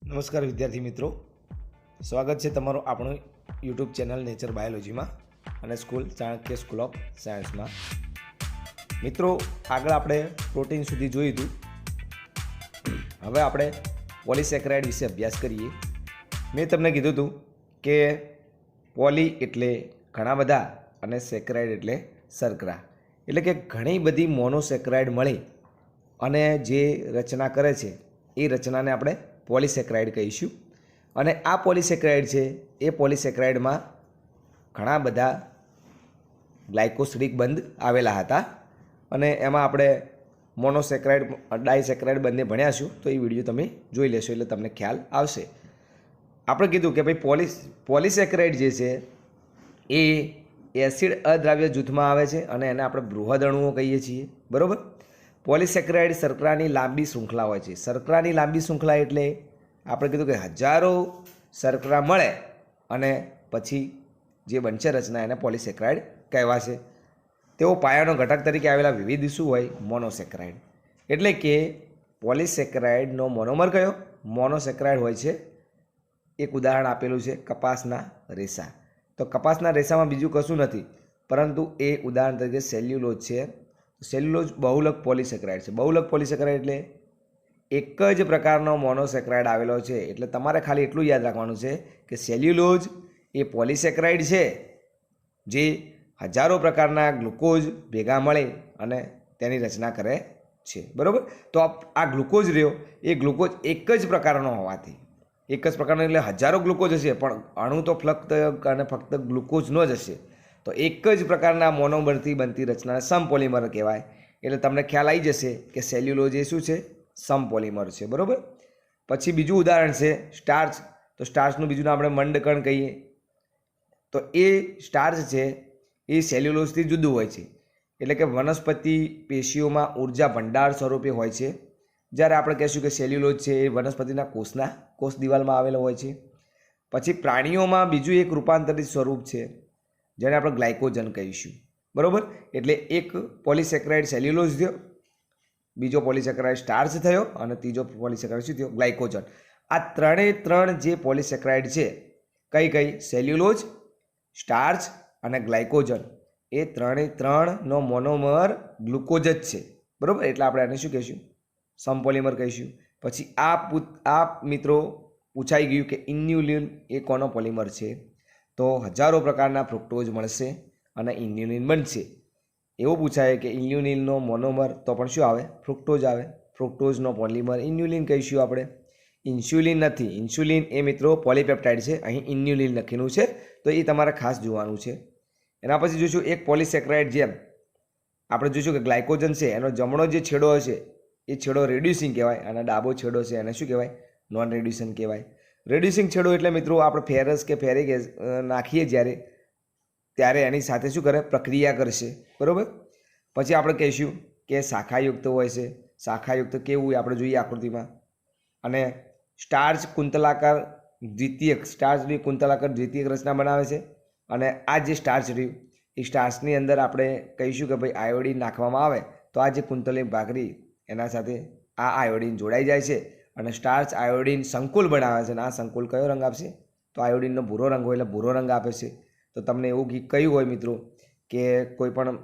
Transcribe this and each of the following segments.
નમસ્કાર વિદ્યાર્થી મિત્રો, સ્વાગત છે તમારું આપણું યુટ્યુબ ચેનલ નેચર બાયોલોજીમાં અને સ્કૂલ ચાણક્ય સ્કૂલ ઓફ સાયન્સમાં. મિત્રો, આગળ આપણે પ્રોટીન સુધી જોયું હતું. હવે આપણે પોલિસેકેરાઇડ વિશે અભ્યાસ કરીએ. મેં તમને કીધું હતું કે પોલી એટલે ઘણા બધા અને સેકેરાઇડ એટલે શર્કરા, એટલે કે ઘણી બધી મોનોસેકેરાઇડ મળી અને જે રચના કરે છે એ રચનાને આપણે પોલિસેકેરાઇડ કહીશું. અને આ પોલિસેકેરાઇડ છે એ પોલિસેકેરાઇડમાં ઘણા બધા ગ્લાયકોસિડિક બંધ આવેલા હતા અને એમાં આપણે મોનોસેકેરાઇડ ડાયસેકેરાઇડ બંને ભણ્યાશું. તો એ વિડીયો તમે જોઈ લેશો એટલે તમને ખ્યાલ આવશે. આપણે કીધું કે ભાઈ પોલિસેકેરાઇડ જે છે એ એસિડ અદ્રાવ્ય જૂથમાં આવે છે અને એને આપણે બૃહદ અણુઓ કહીએ છીએ, બરાબર. પોલિસેકેરાઇડ શર્કરાની લાંબી શૃંખલા હોય છે. શર્કરાની લાંબી શૃંખલા એટલે આપણે કીધું કે હજારો શર્કરા મળે અને પછી જે બનશે રચના એને પોલિસેકેરાઇડ કહેવાશે. તેઓ પાયાનો ઘટક તરીકે આવેલા વિવિધ શું હોય? મોનોસેકેરાઇડ. એટલે કે પોલિસેકેરાઇડનો મોનોમર કયો? મોનોસેકેરાઇડ હોય છે. એક ઉદાહરણ આપેલું છે કપાસના રેસા. તો કપાસના રેસામાં બીજું કશું નથી પરંતુ એ ઉદાહરણ તરીકે સેલ્યુલોઝ છે. સેલ્યુલોઝ બહુલક પોલિસેકેરાઇડ છે. બહુલક પોલિસેકેરાઇડ એટલે એક જ પ્રકારનો મોનોસેકેરાઇડ આવેલો છે. એટલે તમારે ખાલી એટલું યાદ રાખવાનું છે કે સેલ્યુલોઝ એ પોલિસેકેરાઇડ છે જે હજારો પ્રકારના ગ્લુકોઝ ભેગા મળી અને તેની રચના કરે છે, બરાબર. તો આ ગ્લુકોઝ રહ્યો એ ગ્લુકોઝ એક જ પ્રકારનો હોવાથી, એક જ પ્રકારનો એટલે હજારો ગ્લુકોઝ હશે પણ અણુ તો ફક્ત ગ્લુકોઝનો જ હશે. તો એક જ પ્રકારના મોનોમરથી બનતી રચનાને સમપોલિમર કહેવાય. એટલે તમને ખ્યાલ આવી જશે કે સેલ્યુલોઝ એ શું છે? સમપોલિમર છે, બરાબર. પછી બીજું ઉદાહરણ છે સ્ટાર્ચ. તો સ્ટાર્ચનું બીજું નામ આપણે મંડકણ કહીએ. તો એ સ્ટાર્ચ છે એ સેલ્યુલોઝથી જુદું હોય છે. એટલે કે વનસ્પતિ પેશીઓમાં ઉર્જા ભંડાર સ્વરૂપે હોય છે. જ્યારે આપણે કહીશું કે સેલ્યુલોઝ છે એ વનસ્પતિના કોષ દિવાલમાં આવેલો હોય છે. પછી પ્રાણીઓમાં બીજું એક રૂપાંતરિત સ્વરૂપ છે જેને આપણે ગ્લાયકોજન કહીશું, બરાબર. એટલે એક પોલિસેકેરાઇડ સેલ્યુલોઝ થયો, બીજો પોલિસેકેરાઇડ સ્ટાર્ચ થયો અને ત્રીજો પોલિસેકેરાઇડ શું થયો? ગ્લાયકોજન. આ ત્રણ જે પોલિસેકેરાઇડ છે કઈ? સેલ્યુલોઝ, સ્ટાર્ચ અને ગ્લાયકોજન. એ ત્રણનો મોનોમર ગ્લુકોઝ જ છે, બરાબર. એટલે આપણે આને શું કહીશું? સમપોલિમર કહીશું. પછી આ મિત્રો પૂછાઈ ગયું કે ઇન્યુલિન એ કોનો પોલિમર છે? તો હજારો પ્રકારના ફ્રુક્ટોઝ મળશે અને ઇન્યુલિન બનશે. એવું પૂછાય કે ઇન્યુલિનનો મોનોમર તો પણ શું આવે? ફ્રુક્ટોઝ આવે. ફ્રુક્ટોઝનો પોલિમર ઇન્યુલિન કહીશું આપણે. ઇન્સ્યુલિન નથી. ઇન્સ્યુલિન એ મિત્રો પોલીપેપ્ટાઇડ છે. અહીં ઇન્યુલિન લખેલું છે તો એ તમારે ખાસ જોવાનું છે. એના પછી જોઈશું એક પોલિસેકેરાઇડ જેમ આપણે જોઈશું કે ગ્લાયકોજન છે એનો જમણો જે છેડો હશે એ છેડો રેડ્યુસિંગ કહેવાય અને ડાબો છેડો છે એને શું કહેવાય? નોન રેડ્યુસિંગ કહેવાય. રેડ્યુસિંગ છેડો એટલે મિત્રો આપણે ફેરસ કે ફેરિક નાખીએ ત્યારે એની સાથે શું કરે? પ્રક્રિયા કરશે, બરાબર. પછી આપણે કહીશું કે શાખાયુક્ત હોય છે. શાખાયુક્ત કેવું હોય આપણે જોઈએ આકૃતિમાં. અને સ્ટાર્ચ કુંતલાકાર દ્વિતીયક રચના બનાવે છે. અને આ જે સ્ટાર્ચ રહ્યું એ સ્ટાર્ચની અંદર આપણે કહીશું કે ભાઈ આયોડિન નાખવામાં આવે તો આ જે કુંતલી ભાખરી એના સાથે આ આયોડિન જોડાઈ જાય છે અને સ્ટાર્ચ આયોડિન સંકુલ બનાવે છે. અને આ સંકુલ કયો રંગ આપશે? તો આયોડિનનો ભૂરો રંગ હોય એટલે ભૂરો રંગ આપે છે. તો તમને એવું કહ્યું હોય મિત્રો કે કોઈ પણ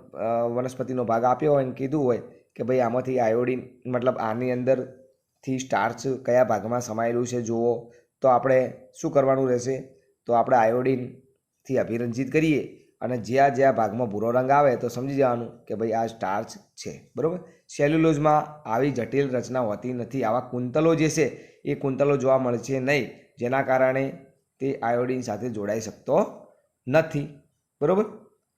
વનસ્પતિનો ભાગ આપ્યો હોય અને કીધું હોય કે ભાઈ આમાંથી આયોડિન મતલબ આની અંદરથી સ્ટાર્ચ કયા ભાગમાં સમાયેલું છે જુઓ, તો આપણે શું કરવાનું રહેશે? તો આપણે આયોડિનથી અભિરંજિત કરીએ અને જ્યાં ભાગમાં ભૂરો રંગ આવે તો સમજી જવાનું કે ભાઈ આ સ્ટાર્ચ છે, બરાબર. સેલ્યુલોઝમાં આવી જટિલ રચના હોતી નથી. આવા કુંતલો જે છે એ કુંતલો જોવા મળશે નહીં, જેના કારણે તે આયોડિન સાથે જોડાઈ શકતો નથી, બરાબર.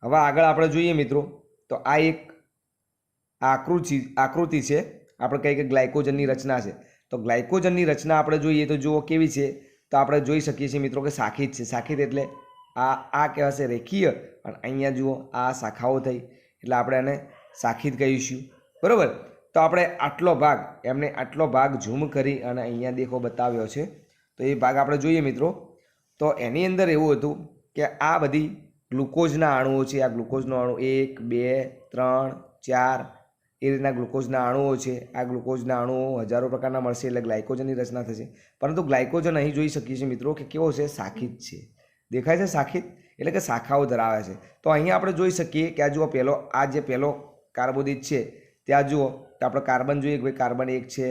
હવે આગળ આપણે જોઈએ મિત્રો તો આ એક આકૃતિ છે. આપણે કહીએ કે ગ્લાયકોજનની રચના છે. તો ગ્લાયકોજનની રચના આપણે જોઈએ તો જુઓ કેવી છે? તો આપણે જોઈ શકીએ છીએ મિત્રો કે શાખિત છે. શાખિત એટલે આ કહેવાશે રેખીય અને અહીંયા જુઓ આ શાખાઓ થઈ એટલે આપણે એને શાખિત કહીશું, બરાબર. તો આપણે આટલો ભાગ ઝૂમ કરી અને અહીંયા દેખો બતાવ્યો છે. તો એ ભાગ આપણે જોઈએ મિત્રો તો એની અંદર એવું હતું કે આ બધી ગ્લુકોઝના અણુઓ છે. આ ગ્લુકોઝનો અણુ 1 2 3 4 એ રીતના ગ્લુકોઝના અણુઓ છે. આ ગ્લુકોઝના અણુઓ હજારો પ્રકારના મળશે એટલે ગ્લાયકોજનની રચના થશે. પરંતુ ગ્લાયકોજન અહીં જોઈ શકીએ છીએ મિત્રો કે કેવો છે, શાખિત છે. દેખાય છે શાખિત એટલે કે શાખાઓ ધરાવે છે. તો અહીંયા આપણે જોઈ શકીએ કે આ જુઓ આ જે પહેલો કાર્બોદિત છે ત્યાં જુઓ તો આપણે કાર્બન જોઈએ કે ભાઈ કાર્બન 1 છે,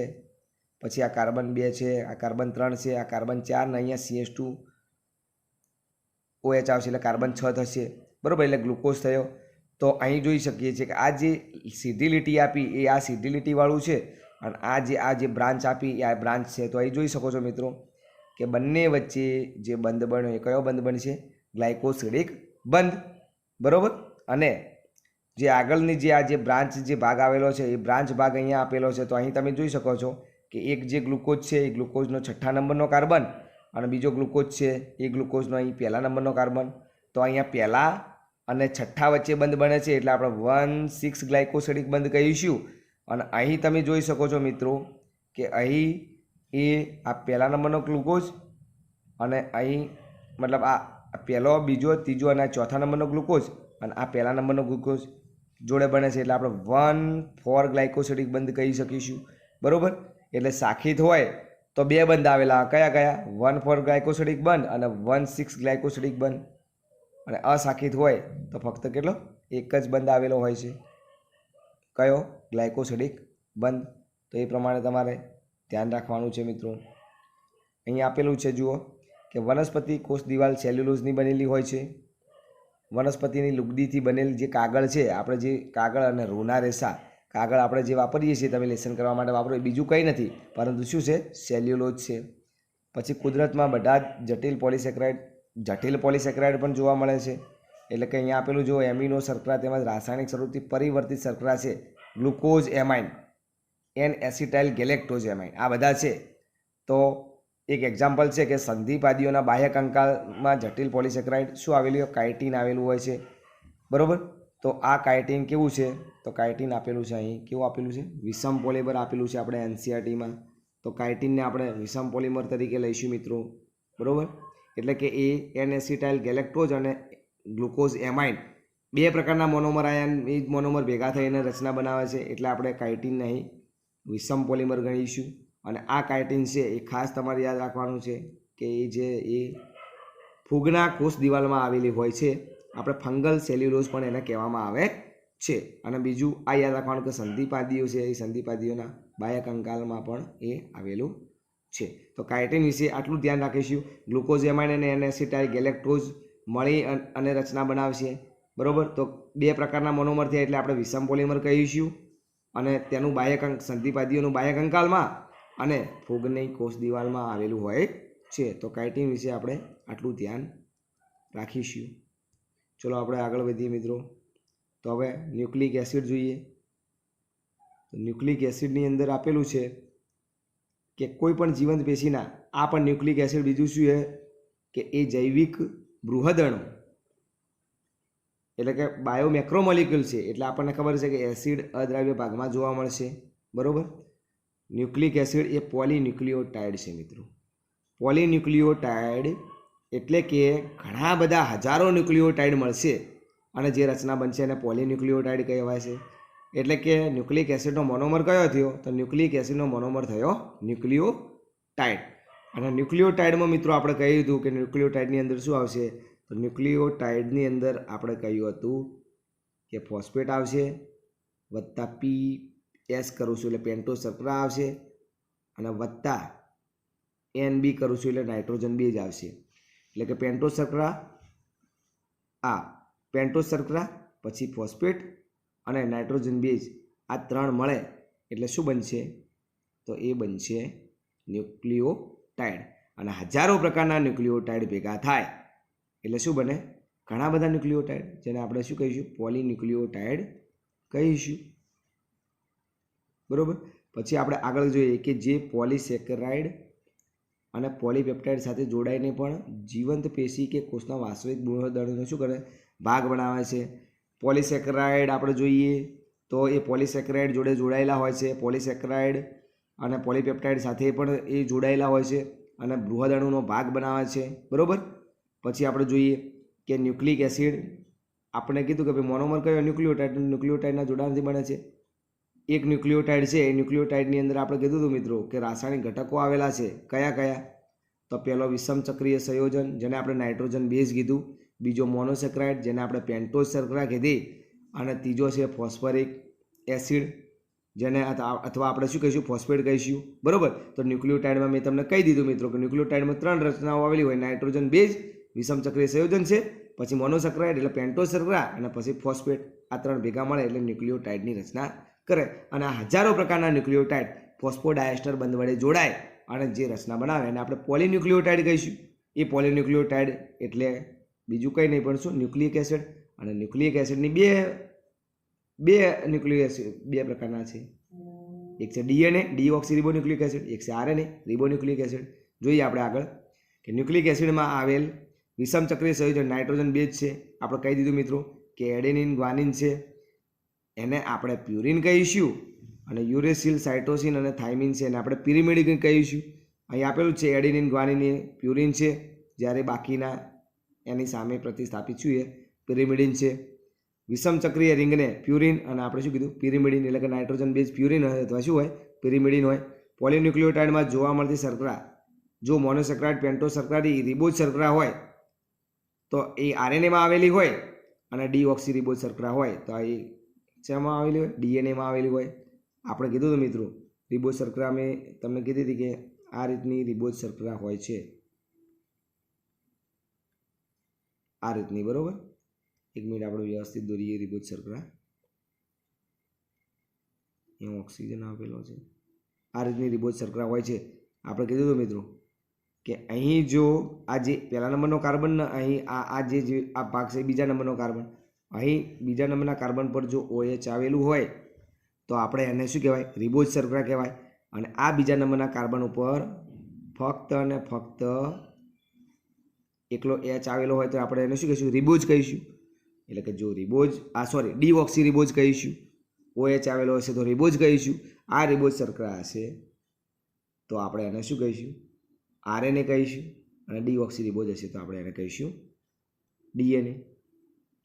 પછી આ કાર્બન 2 છે, આ કાર્બન 3 છે, આ કાર્બન 4 ને અહીંયા CH2OH આવશે એટલે કાર્બન 6 થશે. બરાબર, એટલે ગ્લુકોઝ થયો. તો અહીં જોઈ શકીએ છીએ કે આ જે સીધી લીટી આપી એ આ સીધી લીટીવાળું છે અને આ જે બ્રાન્ચ આપી એ આ બ્રાન્ચ છે. તો અહીં જોઈ શકો છો મિત્રો કે બંને વચ્ચે જે બંધ બન્યો એ કયો બંધ બનશે, ગ્લાયકોસિડિક બંધ. બરાબર, અને જે આગળની જે આ જે બ્રાન્ચ જે ભાગ આવેલો છે એ બ્રાન્ચ ભાગ અહીંયા આપેલો છે. તો અહીં તમે જોઈ શકો છો કે એક જે ગ્લુકોઝ છે એ ગ્લુકોઝનો 6થા નંબરનો કાર્બન અને બીજો ગ્લુકોઝ છે એ ગ્લુકોઝનો અહીં 1લા નંબરનો કાર્બન. તો અહીંયા પહેલા અને 6થા વચ્ચે બંધ બને છે એટલે આપણે 1,6 ગ્લાયકોસિડિક બંધ કહીશું. અને અહીં તમે જોઈ શકો છો મિત્રો કે અહીં આ પહેલા નંબરનો ગ્લુકોઝ અને અહીં મતલબ આ પહેલો, બીજો, ત્રીજો અને 4થા નંબરનો ગ્લુકોઝ અને આ પહેલા નંબરનો ગ્લુકોઝ જોડે બને છે એટલે આપણે 1,4 ગ્લાયકોસિડિક બંધ કહી શકીશું. બરાબર, એટલે શાખિત હોય તો 2 બંધ આવેલા, કયા 1,4 ગ્લાયકોસિડિક બંધ અને 1,6 ગ્લાયકોસિડિક બંધ. અને અશાખિત હોય તો ફક્ત કેટલો, એક જ બંધ આવેલો હોય છે, કયો, ગ્લાયકોસિડિક બંધ. તો એ પ્રમાણે તમારે ધ્યાન રાખવાનું છે મિત્રો. અહીં આપેલું છે જુઓ કે વનસ્પતિ કોષ દિવાલ સેલ્યુલોઝની બનેલી હોય છે. વનસ્પતિની લુગદીથી બનેલ જે કાગળ છે, આપણે જે કાગળ અને રૂના રેસા કાગળ આપણે જે વાપરીએ છીએ, તમે લેસન કરવા માટે વાપરો, એ બીજું કંઈ નથી પરંતુ શું છે, સેલ્યુલોઝ છે. પછી કુદરતમાં બધા જ જટિલ પોલિસેકેરાઇડ પણ જોવા મળે છે. એટલે કે અહીંયા આપેલું જો એમિનો શર્કરા તેમજ રાસાયણિક સ્વરૂપથી પરિવર્તિત શર્કરા છે, ગ્લુકોઝ એમાઇન, N-એસિટાઇલ ગેલેક્ટોઝ એમાઇન, આ બધા છે. તો એક એક્ઝામ્પલ છે કે સંધિપાદીઓના બાહ્ય કંકાલમાં જટિલ પોલિસેકેરાઇડ શું આવેલું હોય, કાઇટિન આવેલું હોય છે. બરાબર, તો આ કાઇટિન કેવું છે, તો કાઇટિન આપેલું છે અહીં, કેવું આપેલું છે, વિષમ પોલિમર આપેલું છે આપણે NCERTમાં. તો કાઇટિનને આપણે વિષમ પોલિમર તરીકે લઈશું મિત્રો. બરાબર, એટલે કે એ N-એસિટાઇલ ગેલેક્ટોઝ અને ગ્લુકોઝ એમાઇન 2 પ્રકારના મોનોમર આયન, એ જ મોનોમર ભેગા થઈને રચના બનાવે છે એટલે આપણે કાઇટિનને અહીં વિષમ પોલિમર ગણીશું. અને આ કાઇટિન છે એ ખાસ તમારે યાદ રાખવાનું છે કે એ ફૂગના કોષ દિવાલમાં આવેલી હોય છે. આપણે ફંગલ સેલ્યુલોઝ પણ એને કહેવામાં આવે છે. અને બીજું આ યાદ રાખવાનું કે સંધિપાદીઓ છે એ સંધિપાદીઓના બાહ્ય કંકાલમાં પણ એ આવેલું છે. તો કાઇટિન વિશે આટલું ધ્યાન રાખીશું. ગ્લુકોઝ એમાઇન અને N-એસિટાઇલ ગેલેક્ટોઝ મળી અને રચના બનાવશે. બરાબર, તો 2 પ્રકારના મોનોમર થયા એટલે આપણે વિષમ પોલિમર કહીશું. અને તેનું સંધિપાદીઓનું બાહ્ય કંકાલમાં અને ફૂગની કોષ દિવાલમાં આવેલું હોય છે. તો કાઇટિન વિશે આપણે આટલું ધ્યાન રાખીશું. ચલો આપણે આગળ વધીએ મિત્રો. તો હવે ન્યુક્લિક એસિડ જોઈએ. તો ન્યુક્લિક એસિડની અંદર આપેલું છે કે કોઈ પણ જીવંત પેશીના, આ પણ ન્યુક્લિક એસિડ બીજું શું છે કે એ જૈવિક બૃહદઅણુ એટલે કે બાયોમેક્રોમોલિક્યુલ છે. એટલે આપણને ખબર છે કે એસિડ અદ્રાવ્ય ભાગમાં જોવા મળશે. બરાબર, ન્યુક્લિક એસિડ એ પોલીન્યુક્લિયોટાઇડ છે મિત્રો. પોલીન્યુક્લિયોટાઇડ એટલે કે ઘણા બધા હજારો ન્યુક્લિયોટાઇડ મળશે અને જે રચના બનશે એને પોલીન્યુક્લિયોટાઇડ કહેવાય છે. એટલે કે ન્યુક્લિક એસિડનો મોનોમર કયો થયો, તો ન્યુક્લિક એસિડનો મોનોમર થયો ન્યુક્લિયોટાઇડ. અને ન્યુક્લિયોટાઇડમાં મિત્રો આપણે કહ્યું હતું કે ન્યુક્લિયોટાઇડની અંદર શું આવશે, તો ન્યુક્લિયોટાઇડની અંદર આપણે કહ્યું હતું કે ફોસ્ફેટ આવશે વત્તા PS કરું છું એટલે પેન્ટોઝ શર્કરા આવશે અને વત્તા NB કરું છું એટલે નાઇટ્રોજન બેઝ આવશે. એટલે કે પેન્ટોઝ શર્કરા પછી ફોસ્ફેટ અને નાઇટ્રોજન બેઝ આ 3 મળે એટલે શું બનશે, તો એ બનશે ન્યુક્લિયોટાઇડ. અને હજારો પ્રકારના ન્યુક્લિયોટાઇડ ભેગા થાય એટલે શું બને, ઘણા બધા ન્યુક્લિયોટાઇડ, જેને આપણે શું કહીશું, પોલીન્યુક્લિયોટાઇડ કહીશું. બરાબર, પછી આપણે આગળ જોઈએ કે જે પોલિસેકેરાઇડ અને પોલીપેપ્ટાઇડ સાથે જોડાઈને પણ જીવંત પેશી કે કોષના વાસ્તવિક બૃહદઅણુનો શું કરે, ભાગ બનાવે છે. પોલિસેકેરાઇડ આપણે જોઈએ તો એ પોલિસેકેરાઇડ જોડે જોડાયેલા હોય છે. પોલિસેકેરાઇડ અને પોલીપેપ્ટાઇડ સાથે પણ એ જોડાયેલા હોય છે અને બૃહદઅણુનો ભાગ બનાવે છે. બરાબર, પછી આપણે જોઈએ કે ન્યુક્લિક એસિડ આપણે કીધું કે ભાઈ મોનોમર કયો, ન્યુક્લિયોટાઇડના જોડાણથી બને છે. એક ન્યુક્લિયોટાઇડ છે, એ ન્યુક્લિયોટાઇડની અંદર આપણે કીધું હતું મિત્રો કે રાસાયણિક ઘટકો આવેલા છે. કયા કયા? તો પહેલો વિષમ ચક્રીય સંયોજન જેને આપણે નાઇટ્રોજન બેઝ કીધું, બીજો મોનોસેક્રાઇડ જેને આપણે પેન્ટોઝ શર્કરા કીધી, અને ત્રીજો છે ફોસ્ફરિક એસિડ જેને અથવા આપણે શું કહીશું? ફોસ્ફેટ કહીશું. બરાબર. તો ન્યુક્લિયોટાઇડમાં મેં તમને કહી દીધું મિત્રો કે ન્યુક્લિયોટાઇડમાં 3 રચનાઓ આવેલી હોય. નાઇટ્રોજન બેઝ વિષમ ચક્રીય સંયોજન છે, પછી મોનોસેક્રાઇડ એટલે પેન્ટોઝ શર્કરા, અને પછી ફોસ્ફેટ. આ 3 ભેગા મળે એટલે ન્યુક્લિયોટાઇડની રચના કરે. અને આ હજારો પ્રકારના ન્યુક્લિયોટાઇડ ફોસ્ફોડાયસ્ટર બંધ વડે જોડાય અને જે રચના બનાવે એને આપણે પોલીન્યુક્લિયોટાઇડ કહીશું. એ પોલીન્યુક્લિયોટાઇડ એટલે બીજું કંઈ નહીં પણ શું? Nucleic acid. અને ન્યુક્લિક એસિડની બે ન્યુક્લિક એસિડ બે પ્રકારના છે. એક છે ડીએનએ ડીઓક્સીરિબોન્યુક્લિક એસિડ, એક છે આરએનએ રિબોન્યુક્લિક એસિડ. જોઈએ આપણે આગળ કે ન્યુક્લિક એસિડમાં આવેલ વિષમ ચક્રીય સંયોજન નાઇટ્રોજન બેઝ છે. આપણે કહી દીધું મિત્રો કે એડેનિન ગ્વાનિન છે, એને આપણે પ્યુરિન કહીશું. અને યુરેસિલ, સાઇટોસિન અને થાઇમિન છે એને આપણે પિરિમિડિન કહીશું. અહીં આપેલું છે એડેનિન ગ્વાનિન એ પ્યુરિન છે, જ્યારે બાકીના એની સામે પ્રતિસ્થાપિત છું એ પિરિમિડિન છે. વિષમ ચક્રીય રિંગને પ્યુરિન અને આપણે શું કીધું? પિરિમિડિન. એટલે કે નાઇટ્રોજન બેઝ પ્યુરિન હોય અથવા શું હોય? પિરિમિડિન હોય. પોલીન્યુક્લિયોટાઇડમાં જોવા મળતી શર્કરા જો મોનોસેક્રાઇડ, પેન્ટોઝ શર્કરા, રિબોઝ શર્કરા હોય તો એ આરએનએમાં આવેલી હોય, અને ડીઓક્સીરિબોઝ શર્કરા હોય તો એ શેમાં આવેલી હોય? ડીએનએમાં આવેલી હોય. આપણે કીધું હતું મિત્રો રિબોઝ શર્કરા મેં તમને કીધી હતી કે આ રીતની રિબોઝ શર્કરા હોય છે, આ રીતની. બરોબર. એક મિનિટ આપણે વ્યવસ્થિત દોરીએ રિબોઝ શર્કરા. એમાં ઓક્સિજન આપેલો છે. આ રીતની રિબોઝ શર્કરા હોય છે. આપણે કીધું હતું મિત્રો કે અહીં જો આ જે પહેલા નંબરનો કાર્બન, અહીં આ જે આ ભાગ છે બીજા નંબરનો કાર્બન, અહીં બીજા નંબરના કાર્બન પર જો OH આવેલું હોય તો આપણે એને શું કહેવાય? રિબોઝ શર્કરા કહેવાય. અને આ બીજા નંબરના કાર્બન ઉપર ફક્ત અને ફક્ત એકલો H આવેલો હોય તો આપણે એને શું કહીશું? રિબોઝ કહીશું. એટલે કે જો રિબોઝ ડીઓક્સીરિબોઝ કહીશું. OH આવેલો હશે તો રિબોઝ કહીશું. આ રિબોઝ શર્કરા હશે તો આપણે એને શું કહીશું? આરએનએ કહીશું. અને ડીઓક્સીરિબોઝ હશે તો આપણે એને કહીશું ડીએનએ.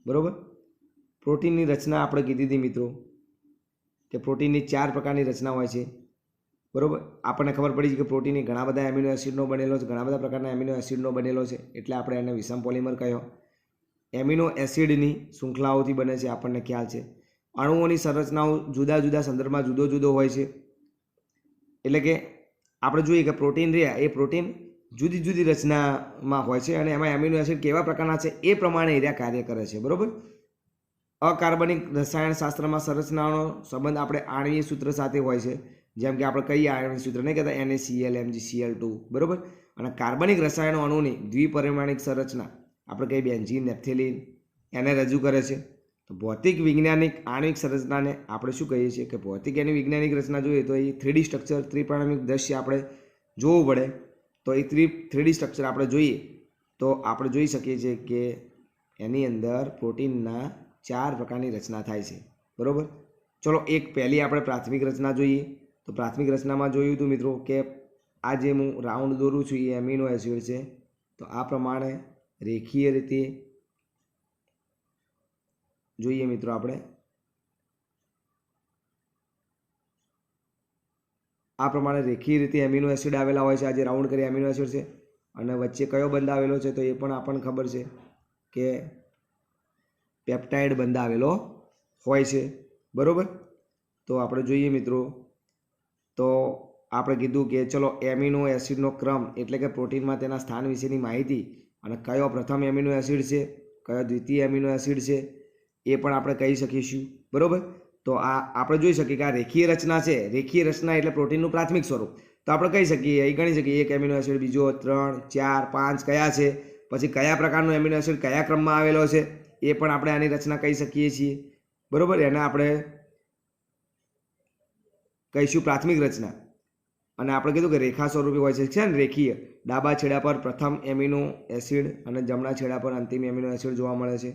બરાબર. પ્રોટીનની રચના આપણે કીધી હતી મિત્રો કે પ્રોટીનની 4 પ્રકારની રચના હોય છે. બરાબર. આપણને ખબર પડી છે કે પ્રોટીન ઘણા બધા એમિનો એસિડનો બનેલો છે, ઘણા બધા પ્રકારના એમિનો એસિડનો બનેલો છે, એટલે આપણે એને વિષમ પોલિમર કહ્યો. એમિનો એસિડની શૃંખલાઓથી બને છે, આપણને ખ્યાલ છે. અણુઓની સંરચનાઓ જુદા જુદા સંદર્ભમાં જુદો જુદો હોય છે. એટલે કે આપણે જોઈએ કે પ્રોટીન રહ્યા એ પ્રોટીન જુદી જુદી રચનામાં હોય છે, અને એમાં એમિનો એસિડ કેવા પ્રકારના છે એ પ્રમાણે એરિયા કાર્ય કરે છે. બરાબર. અકાર્બનિક રસાયણશાસ્ત્રમાં સંરચનાનો સંબંધ આપણે આણ્વીય સૂત્ર સાથે હોય છે. જેમ કે આપણે કહીએ આણ્વીય સૂત્ર નહીં કહેતા NaCl MgCl2. બરાબર. અને કાર્બનિક રસાયણો અણુની દ્વિપરિમાણિક સંરચના આપણે કહીએ બેન્ઝીન, નેપ્થેલિન, એને રજૂ કરે છે. તો ભૌતિક વૈજ્ઞાનિક આણ્વિક સંરચનાને આપણે શું કહીએ છીએ કે ભૌતિક એની વૈજ્ઞાનિક રચના જોઈએ તો એ 3D સ્ટ્રક્ચર, ત્રિપાર્ણિક દ્રશ્ય આપણે જોવું પડે. તો એ 3D સ્ટ્રક્ચર આપણે જોઈએ તો આપણે જોઈ શકીએ છીએ કે એની અંદર પ્રોટીનના 4 પ્રકારની રચના થાય છે. બરાબર. ચલો એક પહેલી આપણે પ્રાથમિક રચના જોઈએ. તો પ્રાથમિક રચનામાં જોયું હતું મિત્રો કે આ જે હું રાઉન્ડ દોરું છું એ એમિનો એસિડ છે. તો આ પ્રમાણે રેખીય રીતે જોઈએ મિત્રો આપણે આ પ્રમાણે રેખીય રીતે એમિનો એસિડ આવેલા હોય છે. આ જે રાઉન્ડ કરી એમિનો એસિડ છે, અને વચ્ચે કયો બંધ આવેલો છે તો એ પણ આપણને ખબર છે કે પેપ્ટાઇડ બંધ આવેલો હોય છે. બરાબર. તો આપણે જોઈએ મિત્રો તો આપણે કીધું કે ચલો એમિનો એસિડનો ક્રમ એટલે કે પ્રોટીનમાં તેના સ્થાન વિશેની માહિતી, અને કયો પ્રથમ એમિનો એસિડ છે, કયો દ્વિતીય એમિનો એસિડ છે એ પણ આપણે કહી શકીશું. બરાબર. તો આ આપણે જોઈ શકીએ કે આ રેખીય રચના છે. રેખીય રચના એટલે પ્રોટીનનું પ્રાથમિક સ્વરૂપ. તો આપણે કહી શકીએ અહીં ગણી શકીએ એક એમિનો એસિડ, બીજો, 3, 4, 5 કયા છે, પછી કયા પ્રકારનો એમિનો એસિડ કયા ક્રમમાં આવેલો છે એ પણ આપણે આની રચના કહી શકીએ છીએ. બરાબર. એને આપણે કહીશું પ્રાથમિક રચના. અને આપણે કીધું કે રેખા સ્વરૂપે હોય છે ને રેખીય. ડાબા છેડા પર પ્રથમ એમિનો એસિડ અને જમણા છેડા પર અંતિમ એમિનો એસિડ જોવા મળે છે.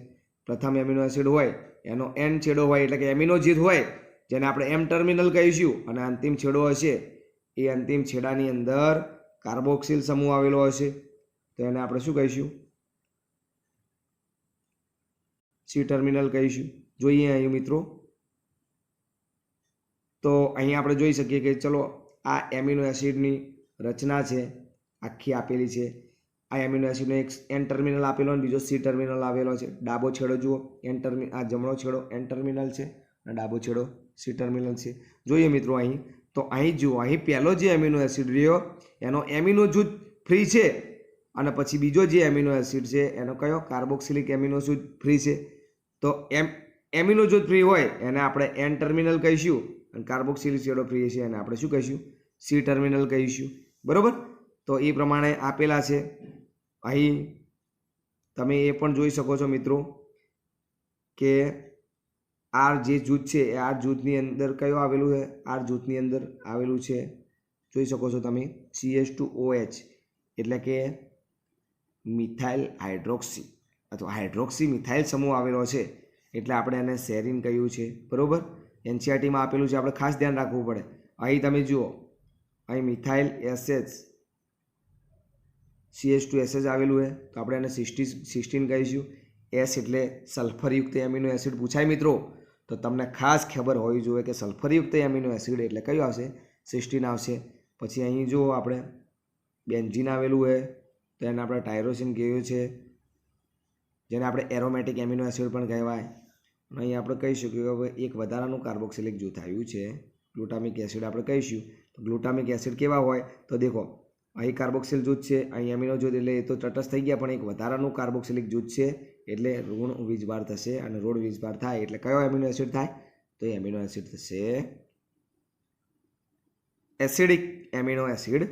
પ્રથમ એમિનો એસિડ હોય એનો N છેડો હોય એટલે કે એમિનો જે હોય જેને આપણે M ટર્મિનલ કહીશું, અને અંતિમ છેડો હશે એ અંતિમ છેડાની અંદર કાર્બોક્સિલ સમૂહ આવેલો હશે તો એને આપણે શું કહીશું? C ટર્મિનલ કહીશું. જોઈએ અહીં મિત્રો તો અહીં આપણે જોઈ શકીએ કે ચલો આ એમિનો એસિડની રચના છે, આખી આપેલી છે. આ એમિનો એસિડનો એક એન ટર્મિનલ આપેલો અને બીજો સી ટર્મિનલ આવેલો છે. ડાબો છેડો જુઓ એન ટર્મિનલ, આ જમણો છેડો એન ટર્મિનલ છે અને ડાબો છેડો સી ટર્મિનલ છે. જોઈએ મિત્રો અહીં તો અહીં જુઓ, અહીં પહેલો જે એમિનો એસિડ રહ્યો એનો એમિનો જૂથ ફ્રી છે અને પછી બીજો જે એમિનો એસિડ છે એનો કયો કાર્બોક્સિલિક એમિનો જૂથ ફ્રી છે. તો એમિનો જૂથ ફ્રી હોય એને આપણે એન ટર્મિનલ કહીશું અને કાર્બોક્સિલિક છેડો ફ્રી છે એને આપણે શું કહીશું? સી ટર્મિનલ કહીશું. બરાબર. તો એ પ્રમાણે આપેલા છે. અહીં તમે એ પણ જોઈ શકો છો મિત્રો કે આર જે જૂથ છે એ આર જૂથની અંદર કયો આવેલું છે? આર જૂથની અંદર આવેલું છે, જોઈ શકો છો તમે, CH2OH એટલે કે મિથાઇલ હાઇડ્રોક્સી અથવા હાઇડ્રોક્સી મિથાઇલ સમૂહ આવેલો છે એટલે આપણે એને સેરીન કહ્યું છે. બરાબર. એનસીઆરટીમાં આપેલું છે, આપણે ખાસ ધ્યાન રાખવું પડે. અહીં તમે જુઓ, અહીં મિથાઇલ એસએચ CH2SH આવેલું છે તો આપણે એને 16 કહીશું. એસ એટલે સલ્ફરયુક્ત એમિનો એસિડ પૂછાય મિત્રો તો તમને ખાસ ખબર હોવી જોઈએ કે સલ્ફરયુક્ત એમિનો એસિડ એટલે કયું આવશે? 16 આવશે. પછી અહીં જુઓ આપણે બેન્ઝીન આવેલું છે તો એને આપણે ટાયરોસિન કહેવું છે, જેને આપણે એરોમેટિક એમિનો એસિડ પણ કહેવાય. અહીં આપણે કહી શકીએ કે હવે એક વધારાનું કાર્બોક્સિલિક જૂથ આવ્યું છે, ગ્લુટામિક એસિડ આપણે કહીશું. તો ગ્લુટામિક એસિડ કેવા હોય તો દેખો, અહીં કાર્બોક્સિલ જૂથ છે, અહીં એમિનો જૂથ, એટલે એ તો તટસ્થ થઈ ગયા, પણ એક વધારાનું કાર્બોક્સિલિક જૂથ છે એટલે ઋણ વીજભાર થશે અને ઋણ વીજભાર થાય એટલે કયો એમિનો એસિડ થાય? તો એ એમિનો એસિડ થશે એસિડિક એમિનો એસિડ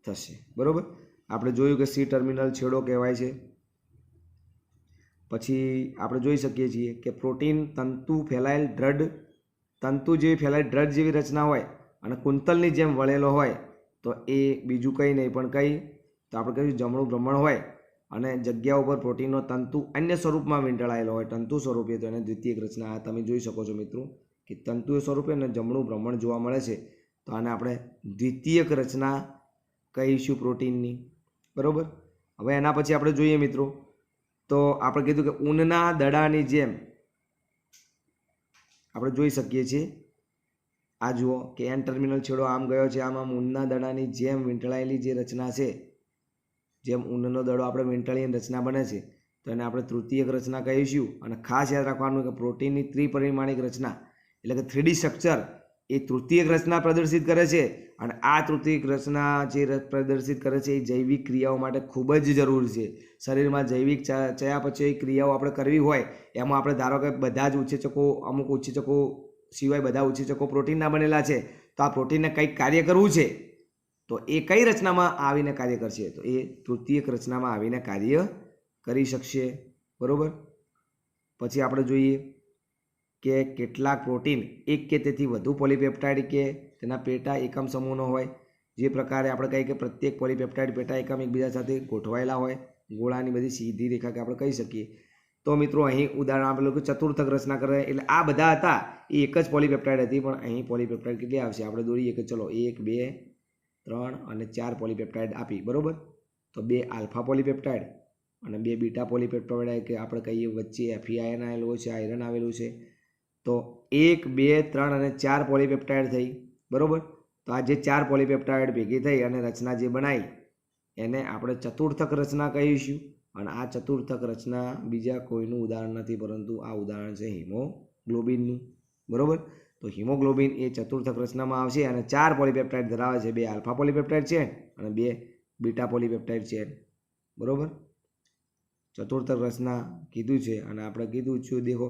થશે. બરાબર. આપણે જોયું કે સી ટર્મિનલ છેડો કહેવાય છે. પછી આપણે જોઈ શકીએ છીએ કે પ્રોટીન તંતુ ફેલાયેલ દ્રઢ, તંતુ જેવી ફેલાયેલ દ્રઢ જેવી રચના હોય અને કુંતલની જેમ વળેલો હોય તો એ બીજું કંઈ નહીં પણ કંઈ, તો આપણે કહીશું જમણું ભ્રમણ હોય અને જગ્યા ઉપર પ્રોટીનનો તંતુ અન્ય સ્વરૂપમાં વીંટળાયેલો હોય તંતુ સ્વરૂપે, તો એને દ્વિતીયક રચના તમે જોઈ શકો છો મિત્રો કે તંતુ સ્વરૂપે અને જમણું ભ્રમણ જોવા મળે છે તો આને આપણે દ્વિતીયક રચના કહીશું પ્રોટીનની. બરાબર. હવે એના પછી આપણે જોઈએ મિત્રો તો આપણે કીધું કે ઊનના દડાની જેમ આપણે જોઈ શકીએ છીએ. આ જુઓ કે એન ટર્મિનલ છેડો આમ ગયો છે, આમ ઊનના દડાની જેમ વીંટળાયેલી જે રચના છે, જેમ ઊનનો દડો આપણે વીંટળીને રચના બને છે તો એને આપણે તૃતીયક રચના કહીશું. અને ખાસ યાદ રાખવાનું કે પ્રોટીનની ત્રિપરિમાણિક રચના એટલે કે 3D સ્ટ્રક્ચર એ તૃતીયક રચના પ્રદર્શિત કરે છે અને આ તૃતીયક રચના જે પ્રદર્શિત કરે છે એ જૈવિક ક્રિયાઓ માટે ખૂબ જ જરૂરી છે. શરીરમાં જૈવિક ચયાપચય ક્રિયાઓ આપણે કરવી હોય એમાં આપણે ધારો કે બધા જ ઉત્સેચકો, અમુક ઉત્સેચકો સિવાય બધા ઉત્સેચકો પ્રોટીનના બનેલા છે, તો આ પ્રોટીનને કંઈક કાર્ય કરવું છે તો એ કઈ રચનામાં આવીને કાર્ય કરશે? તો એ તૃતીયક રચનામાં આવીને કાર્ય કરી શકશે. બરાબર. પછી આપણે જોઈએ કે કેટલાક પ્રોટીન એક કે તેથી વધુ પોલીપેપ્ટાઇડ કે તેના પેટા એકમ સમૂહનો હોય. જે પ્રકારે આપણે કહીએ કે પ્રત્યેક પોલીપેપ્ટાઇડ પેટા એકમ એકબીજા સાથે ગોઠવાયેલા હોય, ગોળાની બધી સીધી રેખા કે આપણે કહી શકીએ. તો મિત્રો અહીં ઉદાહરણ આપેલું કે ચતુર્થક રચના કરે એટલે આ બધા હતા એ એક જ પોલીપેપ્ટાઇડ હતી, પણ અહીં પોલીપેપ્ટાઇડ કેટલી આવશે? આપણે દોરીએ કે ચલો 1, 2, 3 અને 4 પોલીપેપ્ટાઇડ આપી. બરાબર. તો 2 આલ્ફા પોલીપેપ્ટાઇડ અને 2 બીટા પોલીપેપ્ટાઇડ કે આપણે કહીએ વચ્ચે FeIN આવેલું છે, આયરન આવેલું છે. તો 1, 2, 3 અને 4 પોલીપેપ્ટાઇડ થઈ. બરાબર. તો આ જે 4 પોલીપેપ્ટાઇડ ભેગી થઈ અને રચના જે બનાવી એને આપણે ચતુર્થક રચના કહીશું. અને આ ચતુર્થક રચના બીજા કોઈનું ઉદાહરણ નથી પરંતુ આ ઉદાહરણ છે હિમોગ્લોબિનનું. બરાબર. તો હિમોગ્લોબિન એ ચતુર્થક રચનામાં આવશે અને 4 પોલીપેપ્ટાઇડ ધરાવે છે. 2 આલ્ફા પોલીપેપ્ટાઇડ છે અને 2 બીટા પોલીપેપ્ટાઇડ છે. બરાબર. ચતુર્થક રચના કીધું છે અને આપણે કીધું છું દેખો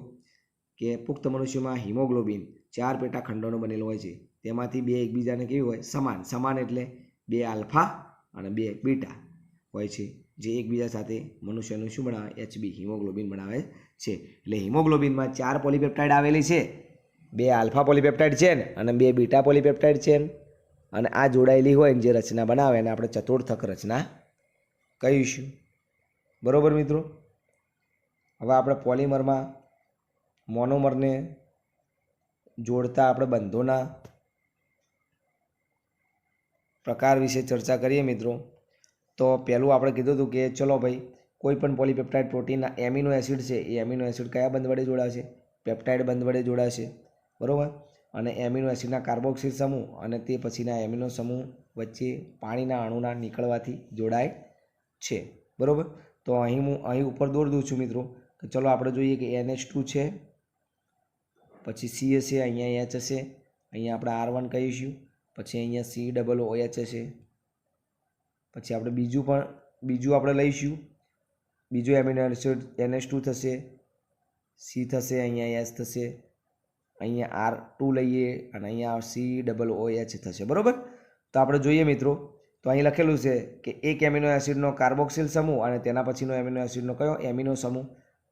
કે પુખ્ત મનુષ્યમાં હિમોગ્લોબિન 4 પેટા ખંડોનો બનેલો હોય છે, તેમાંથી 2 એકબીજાને કેવી હોય? સમાન. સમાન એટલે 2 આલ્ફા અને 2 બીટા હોય છે, જે એકબીજા સાથે મનુષ્યનું શું બનાવે? HB હિમોગ્લોબિન બનાવે છે. એટલે હિમોગ્લોબિનમાં 4 પોલીપેપ્ટાઇડ આવેલી છે, 2 આલ્ફા પોલીપેપ્ટાઇડ છે અને 2 બીટા પોલીપેપ્ટાઇડ છે. અને આ જોડાયેલી હોય જે રચના બનાવે એને આપણે ચતુર્થક રચના કહીશું. બરાબર મિત્રો. હવે આપણે પોલિમરમાં મોનોમરને જોડતા આપણે બંધોના પ્રકાર વિશે ચર્ચા કરીએ મિત્રો. તો પહેલું આપણે કીધું હતું કે ચલો ભાઈ કોઈ પણ પોલીપેપ્ટાઇડ પ્રોટીનના એમિનો એસિડ છે એ એમિનો એસિડ કયા બંધ વડે જોડાશે? પેપ્ટાઇડ બંધ વડે જોડાશે. બરાબર. અને એમિનો એસિડના કાર્બોક્સિલ સમૂહ અને તે પછીના એમિનો સમૂહ વચ્ચે પાણીના અણુના નીકળવાથી જોડાય છે. બરાબર. તો હું અહીં ઉપર દોરી દઉં છું મિત્રો. તો ચલો આપણે જોઈએ કે NH2 છે, પછી C હશે, અહીંયા H હશે, અહીંયા આપણે R1 કહીશું, પછી અહીંયા COOH હશે, પછી આપણે બીજું આપણે લઈશું, બીજું એમિનો એસિડ NH2 થશે, C થશે, અહીંયા H થશે, અહીંયા R2 લઈએ અને અહીંયા COOH થશે. બરાબર. તો આપણે જોઈએ મિત્રો, તો અહીં લખેલું છે કે એક એમિનો એસિડનો કાર્બોક્સિલ સમૂહ અને તેના પછીનો એમિનો એસિડનો કયો એમિનો સમૂહ,